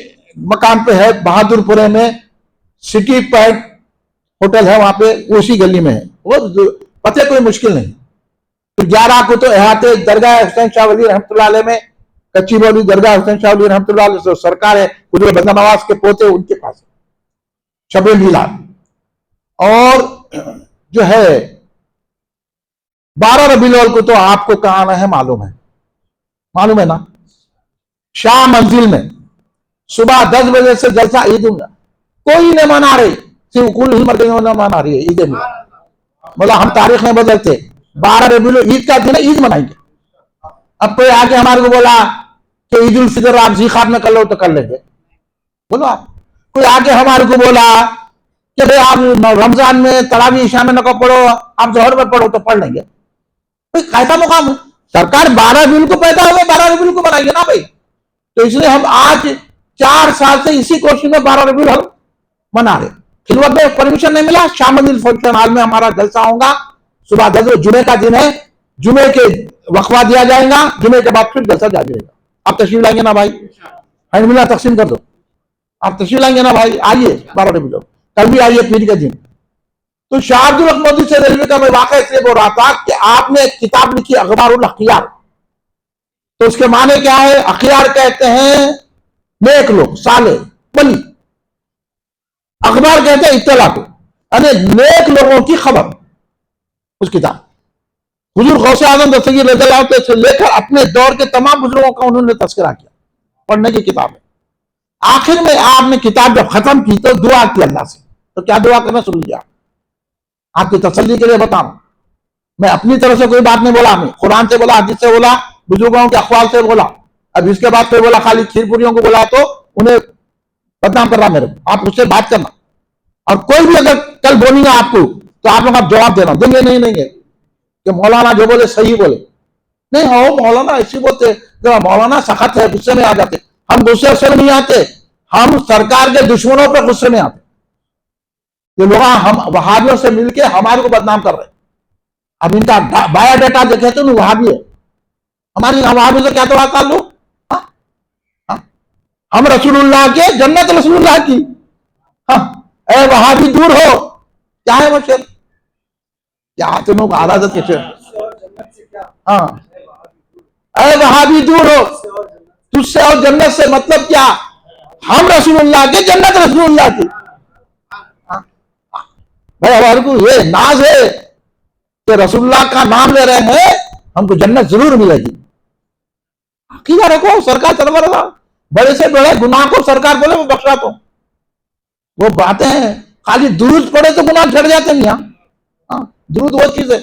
मकान पे है बहादुरपुरे में सिटी पॉइंट होटल है, वहां पे उसी गली में है, वो पते कोई मुश्किल नहीं। तो 11 को तो अहाते दरगाह हुसैन शाह वली रहमतुल्लाह अलैह में, कच्ची बोली दरगाह हुसैन शाह वली रहमतुल्लाह अलैह जो सरकार है हुजूर बंदा नवाज के पोते, उनके पास शबे मिलाद। और जो है 12 रबीउल अव्वल को तो आपको कहाँ आना है मालूम है ना, शाह मंजिल में सुबह 10 बजे से जलसा ईद उंगा, कोई नहीं मना रही, सिर्फ कुल ही मर मना रही है ईद मिलाद। बोला हम तारीख में बदलते, 12 रबीउल ईद का दिन ईद मनाएंगे। अब कोई आके हमारे को बोला कि ईद उल फितर आप ज़ीक़ात में कर लो तो कर लेंगे, बोलो आप। कोई आके हमारे को बोला कि भाई आप रमजान में तरावी ईशा में न पढ़ो, आप जोहर में पढ़ो तो पढ़ लेंगे। भाई कायदा मुकाम है, सरकार 12 रबीउल को पैदा हुए, 12 रबीउल को बनाएंगे ना भाई। तो इसलिए हम आज 4 साल से इसी कोशिश में 12 रबीउल अव्वल मना रहे। खिलवत में परमिशन नहीं मिला, शाह मंजिल फंक्शन हॉल में हमारा जलसा होगा सुबह 10 बजे, जुमे का दिन है, जुमे के वक्फा दिया जाएगा, जुमे के बाद फिर जलसा जारी रहेगा। आप तशरीफ लाएंगे ना भाई? हैंडमिला तकसीम कर दो, आप तशरीफ लाएंगे ना भाई? आइए 12 रबीउल अव्वल, कल भी आइए पीर के दिन। तो शाह अब्दुल मोदी से रेलवे का मैं वाकया इसलिए बोल रहा था कि आपने एक किताब लिखी अखबारुल अखियार, तो उसके माने क्या है? अखियार कहते हैं नेक लोग, साले, वली। अखबार कहते हैं इत्तला को, अरे नेक लोगों की खबर। उस किताब हुजूर गौसे आजम दस्तगीर रज़ियल्लाहु अन्हु से लेकर अपने दौर के तमाम बुजुर्गों का उन्होंने तस्करा किया, पढ़ने की किताब है। आखिर में आपने किताब जब खत्म की तो दुआ की अल्लाह से, तो क्या दुआ करना सुन लिया? आपकी तसल्ली के लिए बताऊं, मैं अपनी तरफ से कोई बात नहीं बोला, मैं कुरान से बोला, हदीस से बोला, बुजुर्गों के अखबार से बोला। अब इसके बाद कोई बोला खाली खीरपुरियों को बोला तो उन्हें बदनाम कर रहा मेरे को, आप उससे बात करना। और कोई भी अगर कल बोलेंगे आपको तो आप लोग आप जवाब देना, देंगे नहीं देंगे कि मौलाना जो बोले सही बोले, नहीं हो मौलाना ऐसे बोलते, मौलाना सख्त है, गुस्से में आ जाते। हम गुस्से से नहीं आते, हम सरकार के दुश्मनों पर गुस्से में आते। ये लोग हम वहाबियों से मिलके हमारे को बदनाम कर रहे हैं। अब इनका बायोडाटा देखे तो नहीं वहाबी है, हमारी वहाबी से क्या तो ताल्लुक? हम रसूलुल्लाह के, जन्नत रसूलुल्लाह की। ए वहाबी दूर हो, क्या है वो शेर? क्या तुम लोग आराधत के शेर? हाँ, ए वहाबी दूर हो, तुझसे और जन्नत से मतलब क्या? हम रसूलुल्लाह के, जन्नत रसूलुल्लाह की। भाई हमारे को ये नाज है कि रसूलुल्लाह का नाम ले रहे हैं, हमको जन्नत जरूर मिलेगी। अकीदा रखो, सरकार चलवा, बड़े से बड़े गुनाह को सरकार बोले वो बख्शा तो, वो बातें हैं। खाली दुरूद पड़े तो गुनाह झड़ जाते नहीं। हाँ, दुरूद वो चीज है,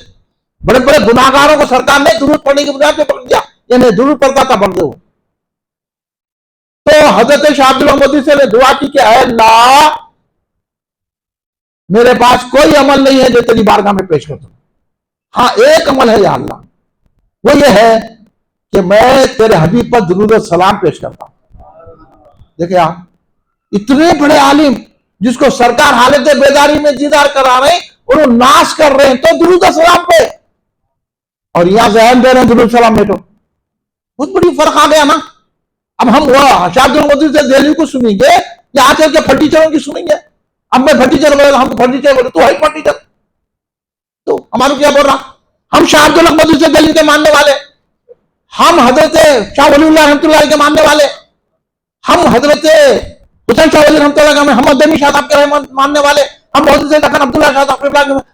बड़े बड़े गुनाहगारों को सरकार ने दुरूद पढ़ने की बुनियाद पे पकड़ दिया, यानी दुरूद पड़ता था पढ़ते हो। तो हजरत शाह अब्दुल मोदी से दुआ की कि अल्लाह मेरे पास कोई अमल नहीं है जो तेरी बारगाह में पेश कर दूं। हाँ, एक अमल है या अल्लाह, वो ये है कि मैं तेरे हबीब पर दुरूद और सलाम पेश करता हूं। देखिए आप, इतने बड़े आलिम जिसको सरकार हालत बेदारी में दीदार करा रहे हैं, उन्होंने नाश कर रहे हैं तो दुरूद और सलाम पे, और यहां जहन दे रहे हैं दुरूद सलाम में, तो बहुत बड़ी फर्क आ गया ना। अब हम शाह अब्दुल मोदी से दिल्ली को सुनेंगे या आकर के फर्नीचरों की सुनेंगे? अब मैं फर्नीचर बोल रहा, हम फर्नीचर बोले, तू है फर्नीचर, तो हमारे क्या बोल रहा? हम शाह अब्दुल मोदी से दिल्ली के मानने वाले, हम हजरत शाह वलीउल्लाह रहमतुल्लाह के मानने वाले, हम हजरत हुसैन शाह वली रहमतुल्लाह के, हम मदनी शाह साहब के मानने वाले, हम बहुत से दखन अब्दुल्ला शाह साहब के,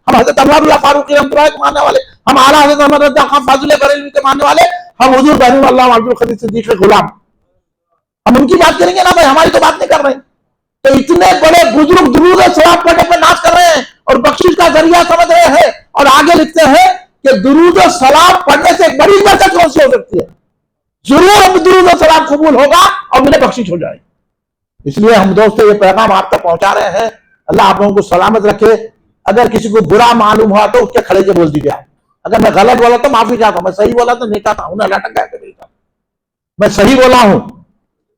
हम हजरत अनवारुल्लाह फारूकी रहमतुल्लाह के मानने वाले, हम आला हजरत अहमद रज़ा खान फाजिल बरेलवी के मानने वाले, हम हुजूर बहन अल्लाह अब्दुल खदीर सिद्दीक के गुलाम। हम उनकी बात करेंगे ना भाई, हमारी तो बात नहीं कर रहे। तो इतने बड़े बुजुर्ग दुरूद सलाम पढ़ने पर नाच कर रहे हैं और बख्शिश का जरिया समझ रहे हैं, और आगे लिखते हैं कि दुरूद सलाम पढ़ने से एक बड़ी बरकत कौन सी हो सकती है, जरूर हम दुरूद सलाम कबूल होगा और मुझे बख्शिश हो जाए। इसलिए हम दोस्तों ये पैगाम आप तक पहुंचा रहे हैं। अल्लाह आप लोगों को सलामत रखे। अगर किसी को बुरा मालूम हुआ तो उसके खड़े के बोल दीजिए। अगर मैं गलत बोला तो माफी चाहता हूं, मैं सही बोला तो नहीं चाहता हूं, उन्हें लटक गया नहीं था, मैं सही बोला हूं,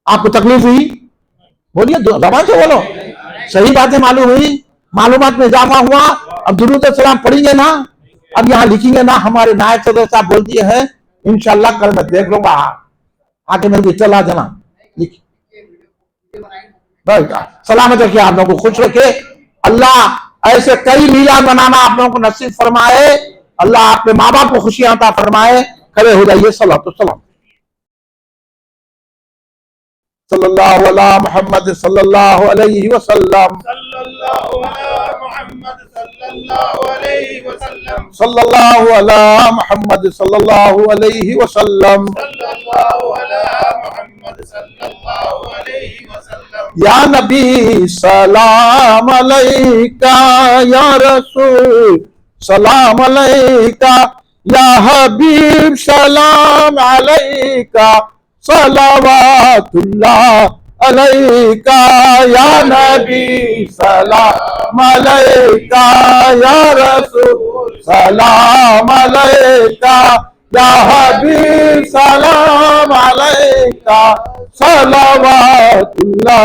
आपको तकलीफ हुई बोलिए, जबान से बोलो, सही बातें मालूम हुई, मालूमात में इजाफा हुआ। अब दुरूद सलाम पढ़ेंगे ना, अब यहां लिखेंगे ना, हमारे नायब सदर साहब बोल दिए हैं, इंशाल्लाह कल मैं देख लूंगा, आके मेरे को चला देना लिख। सलामत रखिए, आप लोगों को खुश रखे। अल्लाह ऐसे कई लीला बनाना आप लोगों को नसीब फरमाए। अल्लाह अपने माँ बाप को खुशियां अता फरमाए। खड़े हो जाइए, सल्लल्लाहु सलाम सल्लल्लाहु अला मुहम्मद सल्लल्लाहु अलैहि वसल्लम, सल्लल्लाहु अला मुहम्मद सल्लल्लाहु अलैहि वसल्लम, सल्लल्लाहु अला मुहम्मद सल्लल्लाहु अलैहि वसल्लम, सल्लल्लाहु अला मुहम्मद सल्लल्लाहु अलैहि वसल्लम। या नबी सलाम अलैका, या रसूल सलाम अलैका, या हबीब सलाम अलैका, सलावतुल्लाह अलैका, या नबी सलाम अलैका, या रसूल सलाम अलैका, या हबीब सलाम अलैका, सलावतुल्लाह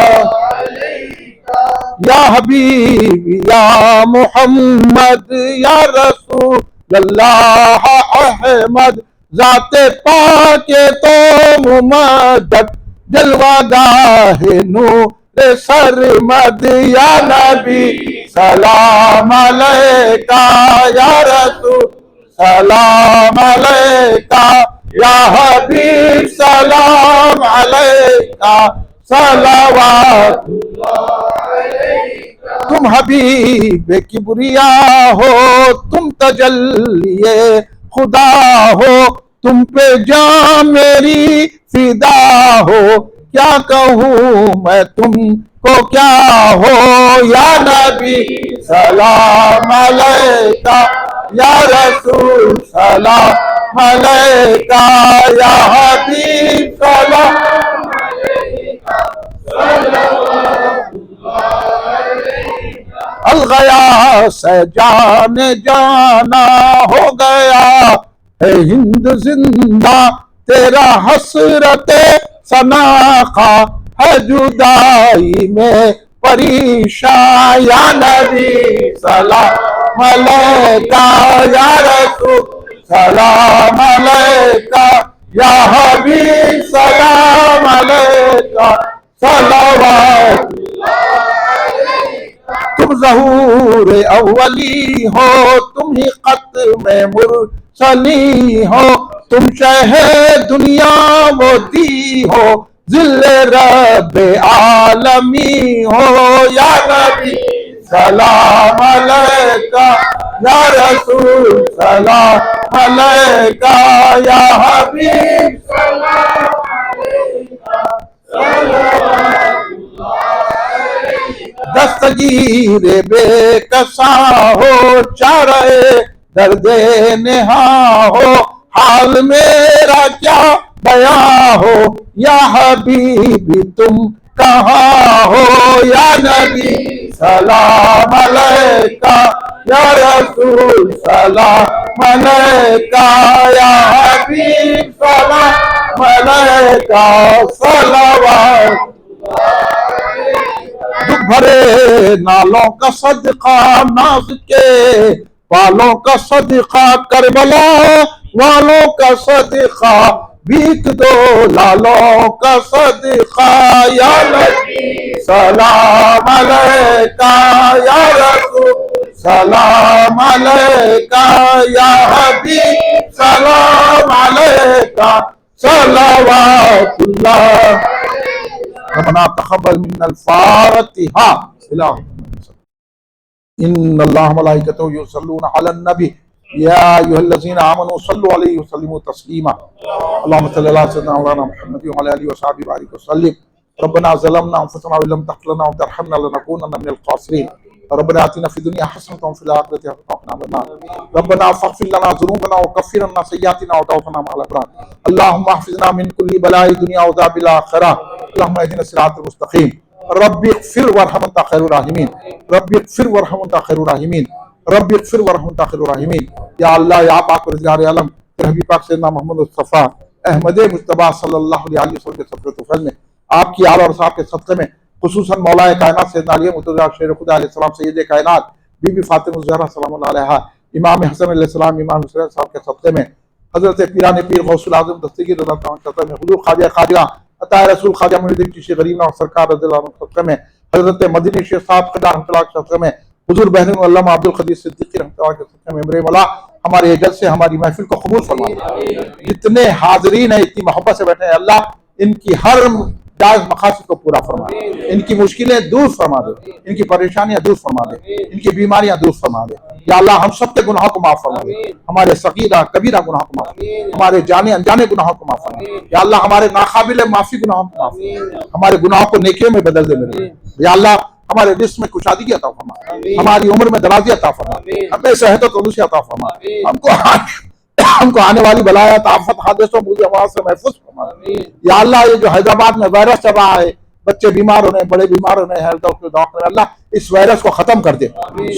या हबीब या मोहम्मद, या रसूल अल्लाह अहमद, जाते पाके तो मुमद्दद, जलवागाहे नूर सरमद, या नबी सलाम अलैका, या रसूल सलाम अलैका, या हबीब सलाम अलैका, सलावतुल्लाह। तुम हबीब किबरिया हो, तुम तजल्लिए खुदा हो, तुम पे जान मेरी फिदा हो, क्या कहूँ मैं तुमको क्या हो, या नबी सलाम अलैका, या रसूल सलाम अलैका, या हबीब सलाम अलैका, अलगया से जान जाना हो गया है हिंद जिंदा, तेरा हसरते सनाखा है जुदाई में परेशान, या नबी सलाम अलैका, या रसूल सलाम अलैका, या हबीब सलाम अलैका, सलावतुल्लाह। तुम ज़हूर अव्वली हो, तुम ही ख़त्म मुरसली हो, तुम शहे दुनिया मोदी हो, ज़िल्ले रब्बे आलमी हो, या नबी सलाम अलैका, या रसूल सलाम अलैका, या हबीब सलाम अलैका, दस्तगीर बेकसा हो, चारे दर्दे नेहा हो, हाल मेरा क्या बयां हो, या हबीबी तुम कहाँ हो, या नबी सलाम अलैका, या रसूल सलाम अलैका, या हबीब सलाम अलैका, सलावत। दुख भरे नालों का सदका, नाज के वालों का सदका, करबला वालों का सदका, भीख दो लालों का सदका, या नबी सलाम अलैका, या रसूल सलाम अलैका, या हबीब सलाम अलैका, सलावतुल्लाह रब्बना तक़ब्बल मिन्नल फातिहा इन्नल्लाह व मलाइकतहु युसल्लूना अलन नबी या अय्युहल्लज़ीना आमनू सल्लु अलैहि व सल्लिमू तस्लीमा अल्लाहुम्मा सल्लि अला सय्यिदिना मौलाना मुहम्मद व अला आलिहि व सहाबिहि बारिक व सल्लिम रब्बना ज़लमना अनफुसना व लम तग़फिर लना व तरहमना लनकूनन्ना मिनल ख़ासिरीन रब्बना आतिना फ़िद दुनिया हसनतन व फ़िल आखिरति हसनतन व क़िना अज़ाबन्नार रब्बना फ़ग़फ़िर लना ज़ुनूबना व कफ़्फ़िर अन्ना सय्यिआतिना व तवफ़ना मअल अबरार अल्लाहुम्मा हफ़िज़ना मिन कुल्लि बलाइ दुनिया व अज़ाबिल आखिरह अल्लाहुम्मा इहदिना सिरातल मुस्तक़ीम रब्बिग़फ़िर वरहम अन्ता खैरुर राहिमीन रब्बिग़फ़िर वरहम अन्ता खैरुर राहिमीन रब्बिग़फ़िर वरहम अन्ता खैरुर राहिमीन। या अल्लाह या पाक परवरदिगार आलम तेरे हबीब पाक सैयदना मोहम्मद मुस्तफ़ा अहमद मुज्तबा सल्लल्लाहु अलैहि वसल्लम के सफ़र तुफ़ैल में आपकी आल और साहब के सदक़े में खुसूसन मौलाए कायनात सैयदना अली मुर्तज़ा शेर खुदा अलैहिस्सलाम सय्यद कायनात बीबी फ़ातिमा ज़हरा सलामुल्लाह अलैहा इमाम हसन अलैहिस्सलाम इमाम हुसैन साहब के सदक़े में हज़रत पीरान पीर गौसुल आज़म दस्तगीर रज़ा अल्लाह अन्हु में हुज़ूर ख्वाजा खाजा अता रसूल ख्वाजा मुइनुद्दीन चिश्ती गरीब नवाज़ सरकार रज़ियल्लाहु अन्हु के सदक़े में हज़रत मदनी शेख साहब क़िदा रहमतुल्लाह के सदक़े में हुज़ूर बहनुल अल्लामा अब्दुल क़दीर सिद्दीक़ी रहमतुल्लाह के सदक़े में मेरे मौला हमारे ये जलसे हमारी महफिल को कबूल फरमा। जितने हाज़रीन हैं इतनी मोहब्बत से बैठे हैं अल्लाह इनकी हर जायज़ मकासद को पूरा फरमा दे, इनकी मुश्किलें दूर फरमा दे, इनकी परेशानियां दूर फरमा दे, इनकी बीमारियां दूर फरमा दे। या अल्लाह हम सब के गुनाहों को माफ फरमा दे, हमारे सगीरा कबीरा गुनाहों को माफ, हमारे जाने अनजाने गुनाहों को माफ फरमा। या अल्लाह हमारे नाकाबिल माफी गुनाहों को माफ, हमारे गुनाहों को नेकियों में बदल दे मेरे। या अल्लाह हमारे रिस्क में कुशादगी अता फरमा, हमारी उम्र में दराजी अता फरमा, हमें सेहत और तंदुरुस्ती अता फरमा, हमको आने वाली बलायत आफत हादसों मुझे आवाज से महफूज फरमा। या अल्लाह ये जो हैदराबाद में वायरस चल रहा है, बच्चे बीमार हो रहे हैं, बड़े बीमार हो रहे हैं, हेल्थ डॉक्टर अल्लाह इस वायरस को खत्म कर दे,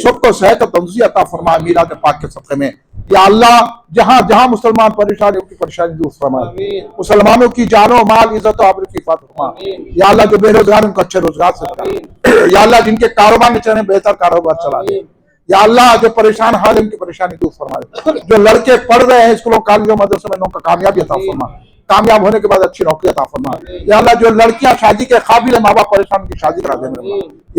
सबको सेहत और तंदुरुस्ती अता फरमा मीलाद पाक के सदक़े में। या अल्लाह जहाँ जहाँ मुसलमान परेशान है उनकी परेशानी दूर फरमा, मुसलमानों की जानो माल इज्जत और आबरू की हिफाज़त फरमा। या अल्लाह जो बेरोजगार उनको अच्छे रोजगार से बना, या अल्लाह जिनके कारोबार में चले बेहतर कारोबार चला दे। या अल्लाह जो परेशान हाल है उनकी परेशानी दूर फरमा दे, जो लड़के पढ़ रहे हैं स्कूलों कॉलेजों मदरसों में उनको कामयाबी अता फरमा, कामयाब होने के बाद अच्छी नौकरी अता फरमा। या अल्लाह जो लड़कियां शादी के काबिल है माँ बाप परेशान उनकी शादी करा दे।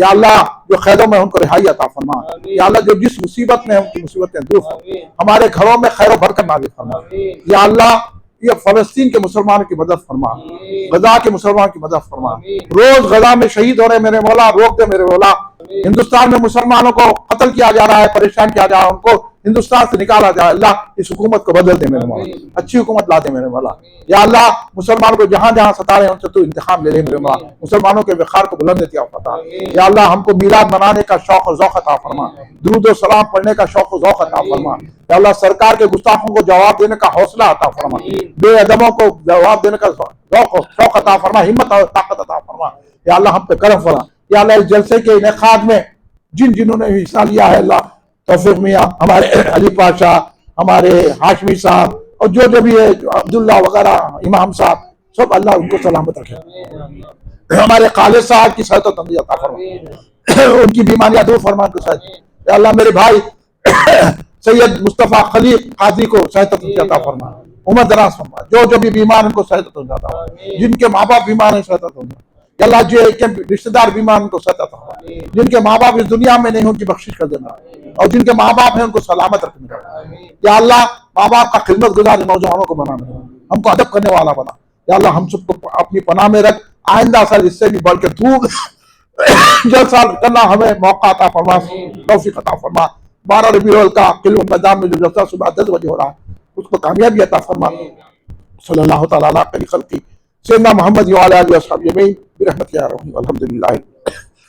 या अल्लाह जो खैरों में उनको रिहाई अता फरमा। या अल्लाह जो जिस मुसीबत में उनकी मुसीबतें दूर फरमा, हमारे घरों में खैर बरकत नाज़िल फरमा। या अल्लाह ये फलस्तीन के मुसलमानों की मदद फरमा, गजा के मुसलमानों की मदद फरमा। रोज गजा में शहीद हो रहे मेरे मौला, रोक दे मेरे मौला। हिंदुस्तान में मुसलमानों को कत्ल किया जा रहा है, परेशान किया जा रहा है, उनको हिंदुस्तान से निकाला जाए। अल्लाह इस हुकूमत को बदल दे मेरे मौला, अच्छी हुकूमत ला दे मेरे मौला। या अल्लाह मुसलमानों को जहां जहां सता रहे हैं उनसे तू इंतकाम ले ले मेरे मौला, मुसलमानों के विखार को बुलंद फता। या अल्लाह हमको मीलाद मनाने का शौक और ज़ौक़ अता फरमा, दुरूद और सलाम पढ़ने का शौक और ज़ौक़ अता फरमा। या अल्लाह सरकार के गुस्ताखों को जवाब देने का हौसला अता फरमा, बेअदबों को जवाब देने का शौक अता फरमा, हिम्मत और ताकत अता फरमा। या अल्लाह हम पे करम फरमा। या अल्लाह इस जलसे के इनेकाद में जिन जिन्होंने हिस्सा लिया है अल्लाह तौफीक मियाँ, हमारे अली पाशा, हमारे हाशमी साहब और जो भी है अब्दुल्ला वगैरह इमाम साहब, सब अल्लाह उनको सलामत रखे। हमारे खालिद साहब की सेहत और तंदुरुस्ती अता फरमा, उनकी बीमारियां दूर फरमा। या अल्लाह मेरे भाई सैयद मुस्तफ़ा खलील काजी को सेहत और तंदुरुस्ती अता फरमा, उम्र दराज फरमा। जो भी बीमार उनको सेहत और तंदुरुस्ती अता फरमा, जिनके माँ बाप बीमार हैं सेहत और तंदुरुस्ती। अल्लाह जो रिश्तेदार बीमार उनको सेहत अता फरमा, जिनके माँ बाप इस दुनिया में नहीं उनकी बख्शिश कर देना, और जिनके माँ बाप हैं उनको सलामत रखने। या अल्लाह माँ बाप का खिदमत गुजार नौजवानों को बनाना, हमको अदब करने वाला बना। या अल्लाह हम सबको अपनी पनाह में रख, आइंदा साल इससे भी बढ़ के खूब जलसा करना हमें मौका अता फरमा, तौफीक अता फरमा। 12 रबीउल का किलो मैदान में जो जलसा सुबह 10 बजे हो रहा है उसको कामयाबी अता फरमा। सल्लल्लाहु तआला अलैहि खल्क़ी सय्यदना मुहम्मद व अला आलिहि व अस्हाबिही बिरहमतिका या रहमान अल्हम्दुलिल्लाह।